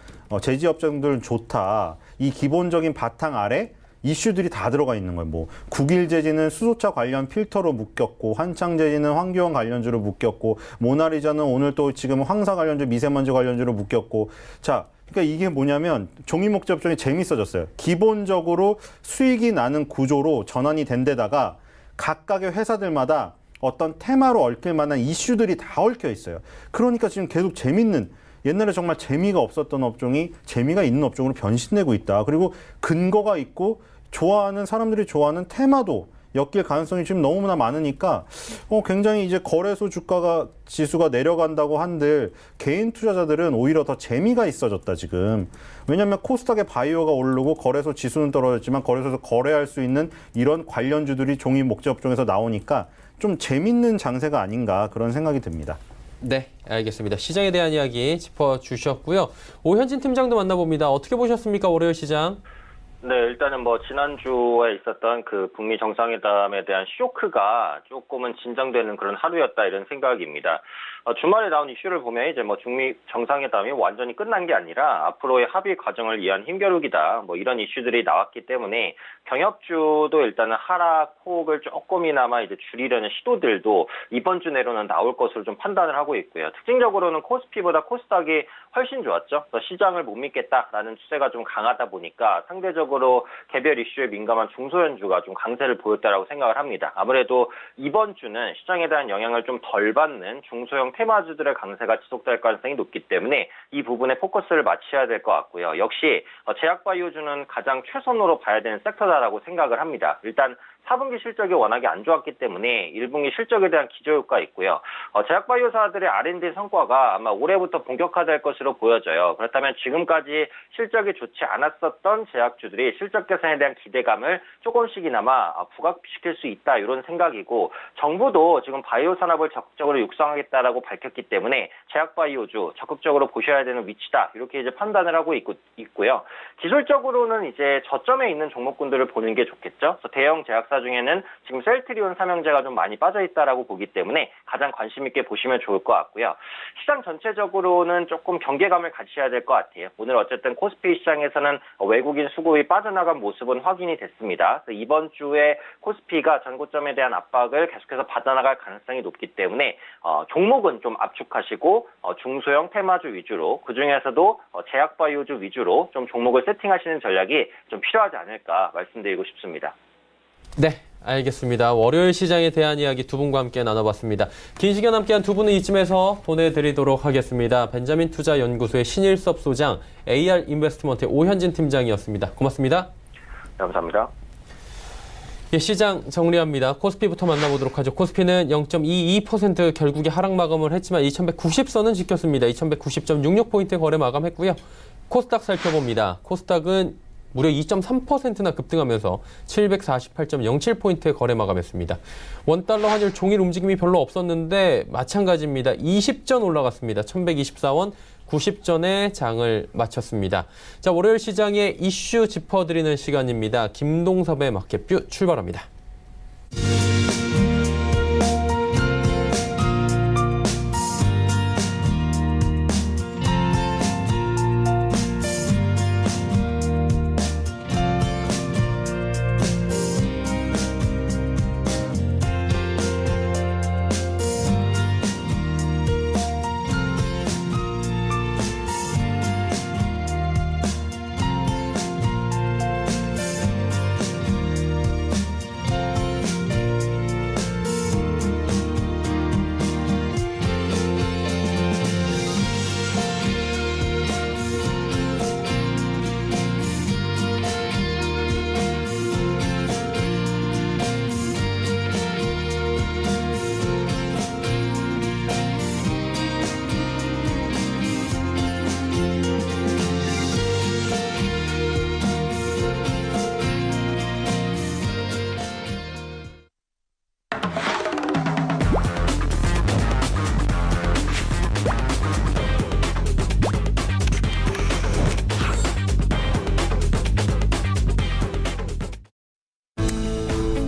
제지업종들은 좋다. 이 기본적인 바탕 아래 이슈들이 다 들어가 있는 거예요. 뭐 국일제지는 수소차 관련 필터로 묶였고, 한창제지는 환경 관련주로 묶였고, 모나리자는 오늘 또 지금 황사 관련주, 미세먼지 관련주로 묶였고. 자, 그러니까 이게 뭐냐면 종이 목재 업종이 재밌어졌어요. 기본적으로 수익이 나는 구조로 전환이 된 데다가 각각의 회사들마다 어떤 테마로 얽힐 만한 이슈들이 다 얽혀 있어요. 그러니까 지금 계속 재밌는, 옛날에 정말 재미가 없었던 업종이 재미가 있는 업종으로 변신되고 있다. 그리고 근거가 있고 좋아하는 사람들이 좋아하는 테마도 엮일 가능성이 지금 너무나 많으니까 굉장히 이제 거래소 주가가 지수가 내려간다고 한들 개인 투자자들은 오히려 더 재미가 있어졌다 지금. 왜냐하면 코스닥의 바이오가 오르고 거래소 지수는 떨어졌지만 거래소에서 거래할 수 있는 이런 관련주들이 종이 목재 업종에서 나오니까 좀 재밌는 장세가 아닌가 그런 생각이 듭니다. 네, 알겠습니다. 시장에 대한 이야기 짚어주셨고요. 오현진 팀장도 만나봅니다. 어떻게 보셨습니까, 월요일 시장? 네, 일단은 뭐 지난주에 있었던 그 북미 정상회담에 대한 쇼크가 조금은 진정되는 그런 하루였다 이런 생각입니다. 주말에 나온 이슈를 보면 이제 뭐 중미 정상회담이 완전히 끝난 게 아니라 앞으로의 합의 과정을 위한 힘겨루기다 뭐 이런 이슈들이 나왔기 때문에 경협주도 일단은 하락 폭을 조금이나마 이제 줄이려는 시도들도 이번 주 내로는 나올 것으로 좀 판단을 하고 있고요. 특징적으로는 코스피보다 코스닥이 훨씬 좋았죠. 그래서 시장을 못 믿겠다라는 추세가 좀 강하다 보니까 상대적으로 개별 이슈에 민감한 중소형주가 좀 강세를 보였다라고 생각을 합니다. 아무래도 이번 주는 시장에 대한 영향을 좀 덜 받는 중소형 테마주들의 강세가 지속될 가능성이 높기 때문에 이 부분에 포커스를 맞춰야 될 것 같고요. 역시 제약바이오주는 가장 최선으로 봐야 되는 섹터다라고 생각을 합니다. 일단 4분기 실적이 워낙에 안 좋았기 때문에 1분기 실적에 대한 기저효과가 있고요. 제약바이오사들의 R&D 성과가 아마 올해부터 본격화될 것으로 보여져요. 그렇다면 지금까지 실적이 좋지 않았었던 제약주들이 실적 개선에 대한 기대감을 조금씩이나마 부각시킬 수 있다 이런 생각이고, 정부도 지금 바이오 산업을 적극적으로 육성하겠다라고 밝혔기 때문에 제약바이오주 적극적으로 보셔야 되는 위치다 이렇게 이제 판단을 하고 있고요. 기술적으로는 이제 저점에 있는 종목군들을 보는 게 좋겠죠. 그래서 대형 제약사 중에는 지금 셀트리온 삼형제가 좀 많이 빠져 있다라고 보기 때문에 가장 관심 있게 보시면 좋을 것 같고요. 시장 전체적으로는 조금 경계감을 가지셔야 될 것 같아요. 오늘 어쨌든 코스피 시장에서는 외국인 수급이 빠져나간 모습은 확인이 됐습니다. 그래서 이번 주에 코스피가 전고점에 대한 압박을 계속해서 받아나갈 가능성이 높기 때문에 종목은 부분 좀 압축하시고 중소형 테마주 위주로 그중에서도 제약바이오주 위주로 좀 종목을 세팅하시는 전략이 좀 필요하지 않을까 말씀드리고 싶습니다. 네, 알겠습니다. 월요일 시장에 대한 이야기 두 분과 함께 나눠봤습니다. 긴 시간 함께한 두 분은 이쯤에서 보내드리도록 하겠습니다. 벤자민 투자연구소의 신일섭 소장, AR 인베스트먼트의 오현진 팀장이었습니다. 고맙습니다. 감사합니다. 예, 시장 정리합니다. 코스피부터 만나보도록 하죠. 코스피는 0.22% 결국에 하락 마감을 했지만 2190선은 지켰습니다. 2190.66포인트 거래 마감했고요. 코스닥 살펴봅니다. 코스닥은 무려 2.3%나 급등하면서 748.07포인트에 거래 마감했습니다. 원달러 환율 종일 움직임이 별로 없었는데 마찬가지입니다. 20전 올라갔습니다. 1124원 90전에 장을 마쳤습니다. 자, 월요일 시장의 이슈 짚어드리는 시간입니다. 김동섭의 마켓뷰 출발합니다.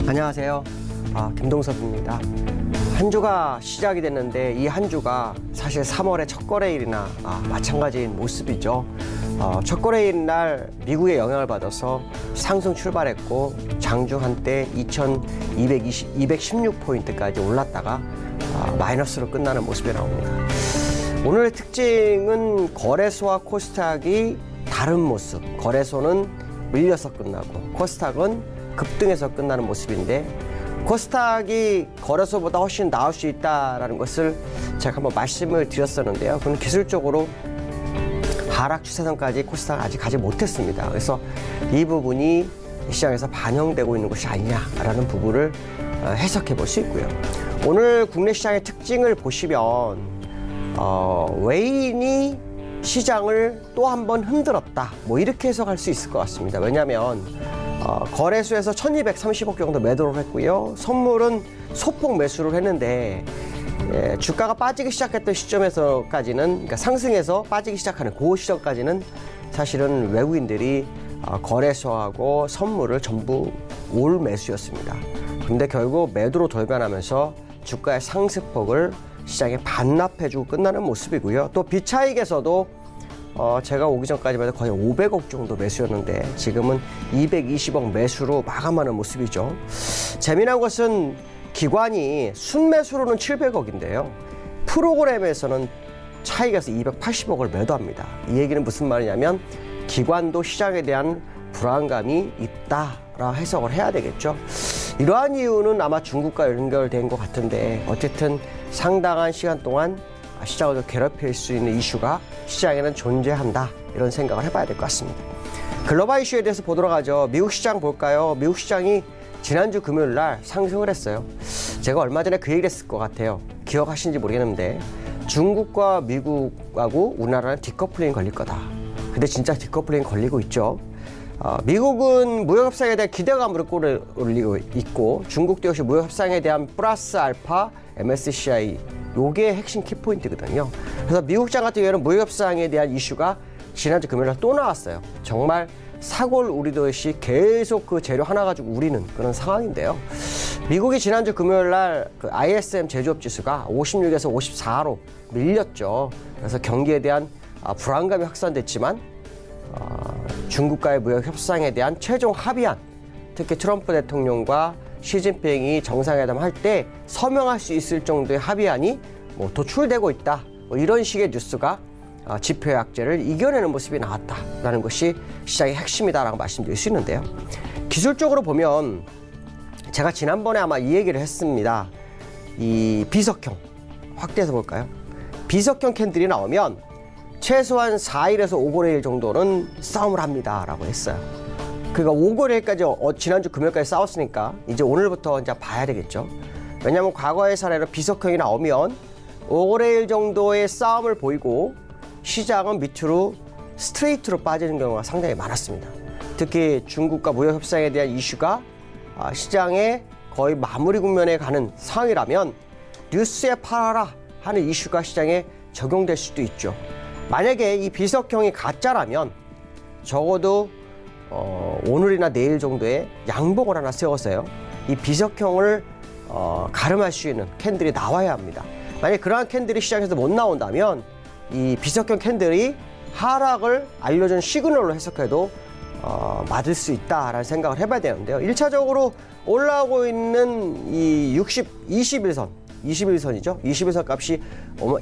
안녕하세요. 김동섭입니다. 한 주가 시작이 됐는데 이 한 주가 사실 3월의 첫 거래일이나 마찬가지인 모습이죠. 첫 거래일 날 미국의 영향을 받아서 상승 출발했고 장중 한때 2216포인트까지 올랐다가 마이너스로 끝나는 모습이 나옵니다. 오늘의 특징은 거래소와 코스닥이 다른 모습. 거래소는 밀려서 끝나고 코스닥은 급등해서 끝나는 모습인데 코스닥이 거래소보다 훨씬 나을 수 있다는 것을 제가 한번 말씀을 드렸었는데요. 그건 기술적으로 하락 추세선까지 코스닥은 아직 가지 못했습니다. 그래서 이 부분이 시장에서 반영되고 있는 것이 아니냐라는 부분을 해석해 볼 수 있고요. 오늘 국내 시장의 특징을 보시면 외인이 시장을 또 한 번 흔들었다. 뭐 이렇게 해석할 수 있을 것 같습니다. 왜냐하면 거래소에서 1230억 정도 매도를 했고요. 선물은 소폭 매수를 했는데 주가가 빠지기 시작했던 시점에서까지는 그러니까 상승해서 빠지기 시작하는 그 시점까지는 사실은 외국인들이 거래소하고 선물을 전부 올 매수였습니다. 그런데 결국 매도로 돌변하면서 주가의 상승폭을 시장에 반납해주고 끝나는 모습이고요. 또 비차익에서도 제가 오기 전까지만 해도 거의 500억 정도 매수였는데 지금은 220억 매수로 마감하는 모습이죠. 재미난 것은 기관이 순매수로는 700억인데요. 프로그램에서는 차익에서 280억을 매도합니다. 이 얘기는 무슨 말이냐면 기관도 시장에 대한 불안감이 있다라 해석을 해야 되겠죠. 이러한 이유는 아마 중국과 연결된 것 같은데 어쨌든 상당한 시간 동안 시장을 괴롭힐 수 있는 이슈가 시장에는 존재한다 이런 생각을 해봐야 될 것 같습니다. 글로벌 이슈에 대해서 보도록 하죠. 미국 시장 볼까요? 미국 시장이 지난주 금요일 날 상승을 했어요. 제가 얼마 전에 그 얘기를 했을 것 같아요. 기억하시는지 모르겠는데 중국과 미국하고 우리나라는 디커플링이 걸릴 거다. 근데 진짜 디커플링이 걸리고 있죠. 미국은 무역협상에 대한 기대감으로 끌어올리고 있고 중국도 역시 무역협상에 대한 플러스 알파 MSCI 요게 핵심 키포인트거든요. 그래서 미국 시장 같은 경우에는 무역협상에 대한 이슈가 지난주 금요일날 또 나왔어요. 정말 사골 우리듯이 계속 그 재료 하나 가지고 우리는 그런 상황인데요. 미국이 지난주 금요일날 그 ISM 제조업 지수가 56에서 54로 밀렸죠. 그래서 경기에 대한 불안감이 확산됐지만 중국과의 무역 협상에 대한 최종 합의안, 특히 트럼프 대통령과 시진핑이 정상회담 할 때 서명할 수 있을 정도의 합의안이 뭐 도출되고 있다. 뭐 이런 식의 뉴스가 지표 약재를 이겨내는 모습이 나왔다라는 것이 시장의 핵심이다라고 말씀드릴 수 있는데요. 기술적으로 보면 제가 지난번에 아마 이 얘기를 했습니다. 이 비석형 확대해서 볼까요? 비석형 캔들이 나오면 최소한 4일에서 5거래일 정도는 싸움을 합니다라고 했어요. 그러니까 5거래일까지 지난주 금요일까지 싸웠으니까 이제 오늘부터 이제 봐야 되겠죠. 왜냐하면 과거의 사례로 비석형이 나오면 5거래일 정도의 싸움을 보이고 시장은 밑으로 스트레이트로 빠지는 경우가 상당히 많았습니다. 특히 중국과 무역 협상에 대한 이슈가 시장에 거의 마무리 국면에 가는 상황이라면 뉴스에 팔아라 하는 이슈가 시장에 적용될 수도 있죠. 만약에 이 비석형이 가짜라면 적어도 오늘이나 내일 정도에 양봉을 하나 세워서요. 이 비석형을 가름할 수 있는 캔들이 나와야 합니다. 만약 그러한 캔들이 시장에서 못 나온다면 이 비석형 캔들이 하락을 알려준 시그널로 해석해도 맞을 수 있다라는 생각을 해봐야 되는데요. 1차적으로 올라오고 있는 이 21선, 21선이죠. 21선 값이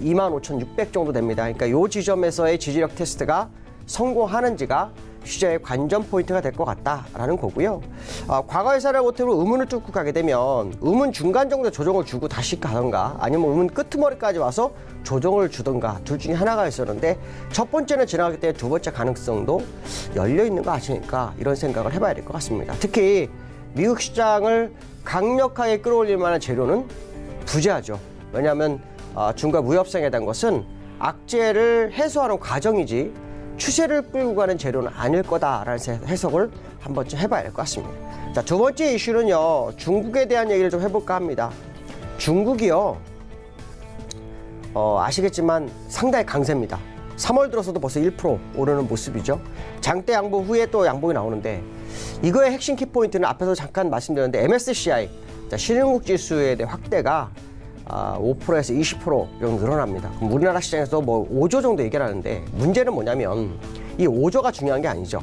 25,600 정도 됩니다. 그러니까 이 지점에서의 지지력 테스트가 성공하는지가 시장의 관전 포인트가 될 것 같다라는 거고요. 과거의 사례 모델로 음운을 뚫고 가게 되면 음운 중간 정도 조정을 주고 다시 가던가 아니면 음운 끄트머리까지 와서 조정을 주던가 둘 중에 하나가 있었는데 첫 번째는 지나가기 때문에 두 번째 가능성도 열려 있는 거 아시니까 이런 생각을 해봐야 될 것 같습니다. 특히 미국 시장을 강력하게 끌어올릴 만한 재료는 부재하죠. 왜냐하면 중과 무협상에 대한 것은 악재를 해소하는 과정이지 추세를 끌고 가는 재료는 아닐 거다라는 해석을 한 번쯤 해봐야 될 것 같습니다. 자, 두 번째 이슈는요. 중국에 대한 얘기를 좀 해볼까 합니다. 중국이요. 아시겠지만 상당히 강세입니다. 3월 들어서도 벌써 1% 오르는 모습이죠. 장대 양봉 후에 또 양봉이 나오는데 이거의 핵심 키포인트는 앞에서 잠깐 말씀드렸는데 MSCI 신흥국 지수에 대한 확대가 5%에서 20% 정도 늘어납니다. 그럼 우리나라 시장에서 뭐 5조 정도 얘기를 하는데 문제는 뭐냐면 이 5조가 중요한 게 아니죠.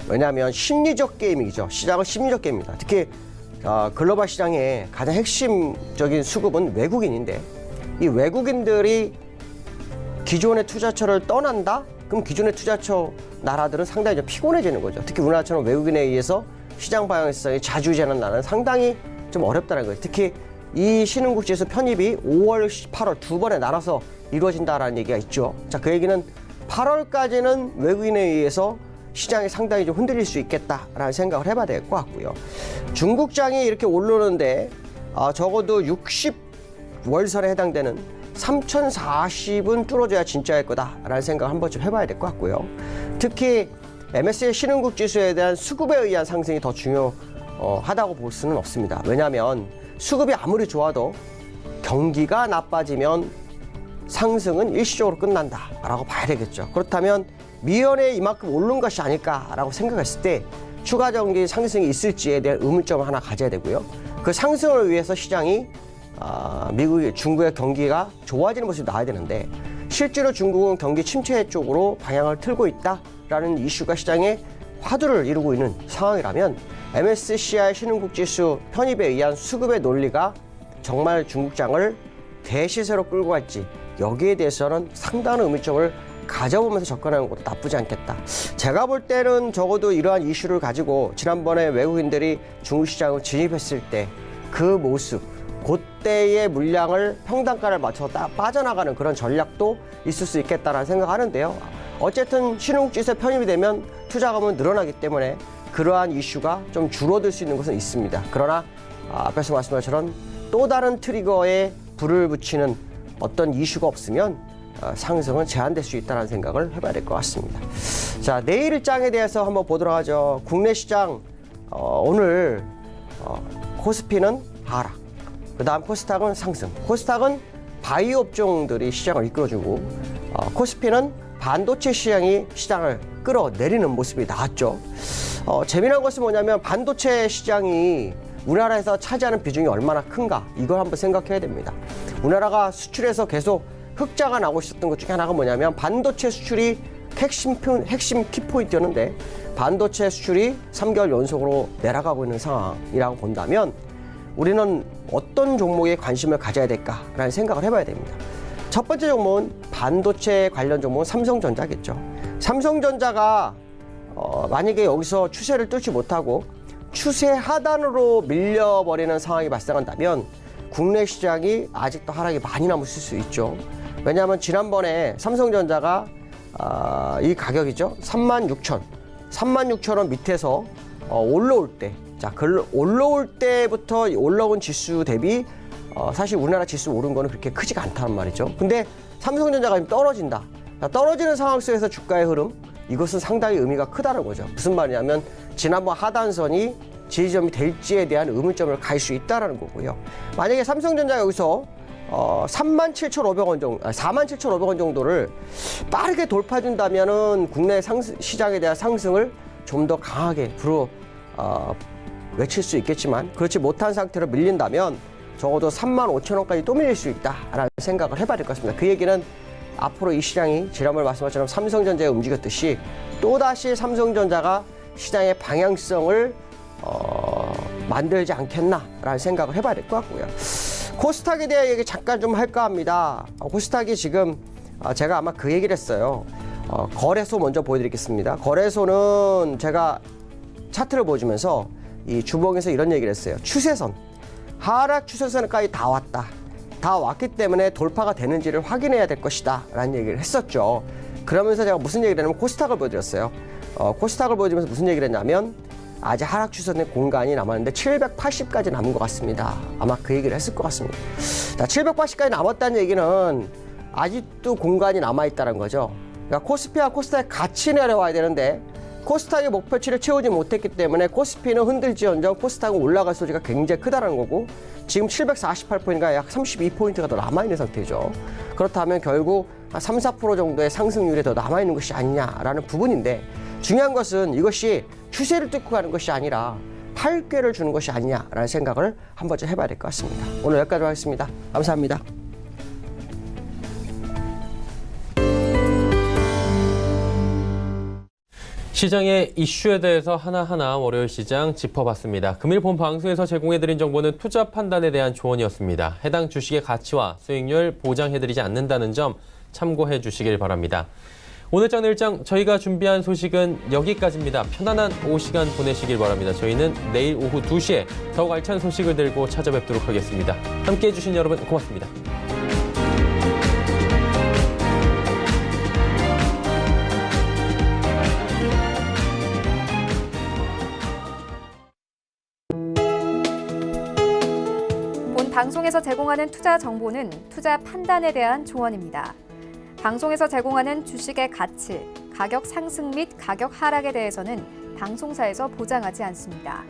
왜냐하면 심리적 게임이죠. 시장은 심리적 게임입니다. 특히 글로벌 시장의 가장 핵심적인 수급은 외국인인데 이 외국인들이 기존의 투자처를 떠난다? 그럼 기존의 투자처 나라들은 상당히 좀 피곤해지는 거죠. 특히 우리나라처럼 외국인에 의해서 시장 방향성이 자주재는 나라는 상당히 좀 어렵다는 거예요. 특히 이 신흥국 지수 편입이 5월, 8월 두 번에 나눠서 이루어진다라는 얘기가 있죠. 자, 그 얘기는 8월까지는 외국인에 의해서 시장이 상당히 좀 흔들릴 수 있겠다라는 생각을 해봐야 될 것 같고요. 중국장이 이렇게 오르는데 적어도 60월선에 해당되는 3040은 뚫어줘야 진짜일 거다라는 생각을 한 번쯤 해봐야 될 것 같고요. 특히 MSCI 신흥국 지수에 대한 수급에 의한 상승이 더 중요하다고 볼 수는 없습니다. 왜냐하면 수급이 아무리 좋아도 경기가 나빠지면 상승은 일시적으로 끝난다라고 봐야 되겠죠. 그렇다면 미연에 이만큼 오른 것이 아닐까라고 생각했을 때 추가적인 상승이 있을지에 대한 의문점을 하나 가져야 되고요. 그 상승을 위해서 시장이 중국의 경기가 좋아지는 모습이 나와야 되는데 실제로 중국은 경기 침체 쪽으로 방향을 틀고 있다라는 이슈가 시장에 화두를 이루고 있는 상황이라면 MSCI 신흥국 지수 편입에 의한 수급의 논리가 정말 중국장을 대시세로 끌고 갈지 여기에 대해서는 상당한 의문점을 가져보면서 접근하는 것도 나쁘지 않겠다. 제가 볼 때는 적어도 이러한 이슈를 가지고 지난번에 외국인들이 중국 시장을 진입했을 때 그 모습, 그때의 물량을 평단가를 맞춰서 빠져나가는 그런 전략도 있을 수 있겠다라는 생각하는데요. 어쨌든 신흥국 지수에 편입이 되면 투자금은 늘어나기 때문에 그러한 이슈가 좀 줄어들 수 있는 것은 있습니다. 그러나 앞에서 말씀드린 것처럼 또 다른 트리거에 불을 붙이는 어떤 이슈가 없으면 상승은 제한될 수 있다는 생각을 해봐야 될 것 같습니다. 자, 내일 일장에 대해서 한번 보도록 하죠. 국내 시장 오늘 코스피는 하락, 그 다음 코스닥은 상승. 코스닥은 바이오 업종들이 시장을 이끌어주고 코스피는 반도체 시장이 시장을 끌어내리는 모습이 나왔죠. 재미난 것은 뭐냐면 반도체 시장이 우리나라에서 차지하는 비중이 얼마나 큰가 이걸 한번 생각해야 됩니다. 우리나라가 수출에서 계속 흑자가 나고 있었던 것 중에 하나가 뭐냐면 반도체 수출이 핵심 키포인트였는데 반도체 수출이 3개월 연속으로 내려가고 있는 상황이라고 본다면 우리는 어떤 종목에 관심을 가져야 될까라는 생각을 해봐야 됩니다. 첫 번째 종목은 반도체 관련 종목은 삼성전자겠죠. 삼성전자가 만약에 여기서 추세를 뚫지 못하고 추세 하단으로 밀려버리는 상황이 발생한다면 국내 시장이 아직도 하락이 많이 남을 수 있죠. 왜냐하면 지난번에 삼성전자가 이 가격이죠. 36,000원 밑에서 올라올 때, 자, 올라올 때부터 올라온 지수 대비 사실 우리나라 지수 오른 거는 그렇게 크지가 않다는 말이죠. 근데 삼성전자가 지금 떨어진다. 자, 떨어지는 상황 속에서 주가의 흐름, 이것은 상당히 의미가 크다는 거죠. 무슨 말이냐면 지난번 하단선이 지지점이 될지에 대한 의문점을 갈 수 있다는 거고요. 만약에 삼성전자가 여기서 37,500원 정도, 47,500원 정도를 빠르게 돌파해준다면은 국내 시장에 대한 상승을 좀 더 강하게 외칠 수 있겠지만 그렇지 못한 상태로 밀린다면 적어도 35,000원까지 또 밀릴 수 있다라는 생각을 해봐야 될 것 같습니다. 그 얘기는 앞으로 이 시장이 지난번에 말씀한 것처럼 삼성전자에 움직였듯이 또다시 삼성전자가 시장의 방향성을 만들지 않겠나라는 생각을 해봐야 될 것 같고요. 코스닥에 대한 얘기 잠깐 좀 할까 합니다. 코스닥이 지금 제가 아마 그 얘기를 했어요. 거래소 먼저 보여드리겠습니다. 거래소는 제가 차트를 보여주면서 이 주봉에서 이런 얘기를 했어요. 추세선, 하락 추세선까지 다 왔다. 다 왔기 때문에 돌파가 되는지를 확인해야 될 것이다 라는 얘기를 했었죠. 그러면서 제가 무슨 얘기를 했냐면 코스닥을 보여드렸어요. 코스닥을 보여주면서 무슨 얘기를 했냐면 아직 하락 추세선의 공간이 남았는데 780까지 남은 것 같습니다. 아마 그 얘기를 했을 것 같습니다. 자, 780까지 남았다는 얘기는 아직도 공간이 남아있다는 거죠. 그러니까 코스피와 코스닥이 같이 내려와야 되는데 코스닥의 목표치를 채우지 못했기 때문에 코스피는 흔들지언정 코스닥은 올라갈 소지가 굉장히 크다는 거고 지금 748포인트가 약 32포인트가 더 남아있는 상태죠. 그렇다면 결국 한 3, 4% 정도의 상승률이 더 남아있는 것이 아니냐라는 부분인데 중요한 것은 이것이 추세를 뚫고 가는 것이 아니라 할괴를 주는 것이 아니냐라는 생각을 한 번쯤 해봐야 될 것 같습니다. 오늘 여기까지 하겠습니다. 감사합니다. 시장의 이슈에 대해서 하나하나 월요일 시장 짚어봤습니다. 금일 본 방송에서 제공해드린 정보는 투자 판단에 대한 조언이었습니다. 해당 주식의 가치와 수익률 보장해드리지 않는다는 점 참고해 주시길 바랍니다. 오늘장 내일장 저희가 준비한 소식은 여기까지입니다. 편안한 오후 시간 보내시길 바랍니다. 저희는 내일 오후 2시에 더욱 알찬 소식을 들고 찾아뵙도록 하겠습니다. 함께해 주신 여러분 고맙습니다. 본 방송에서 제공하는 투자 정보는 투자 판단에 대한 조언입니다. 방송에서 제공하는 주식의 가치, 가격 상승 및 가격 하락에 대해서는 방송사에서 보장하지 않습니다.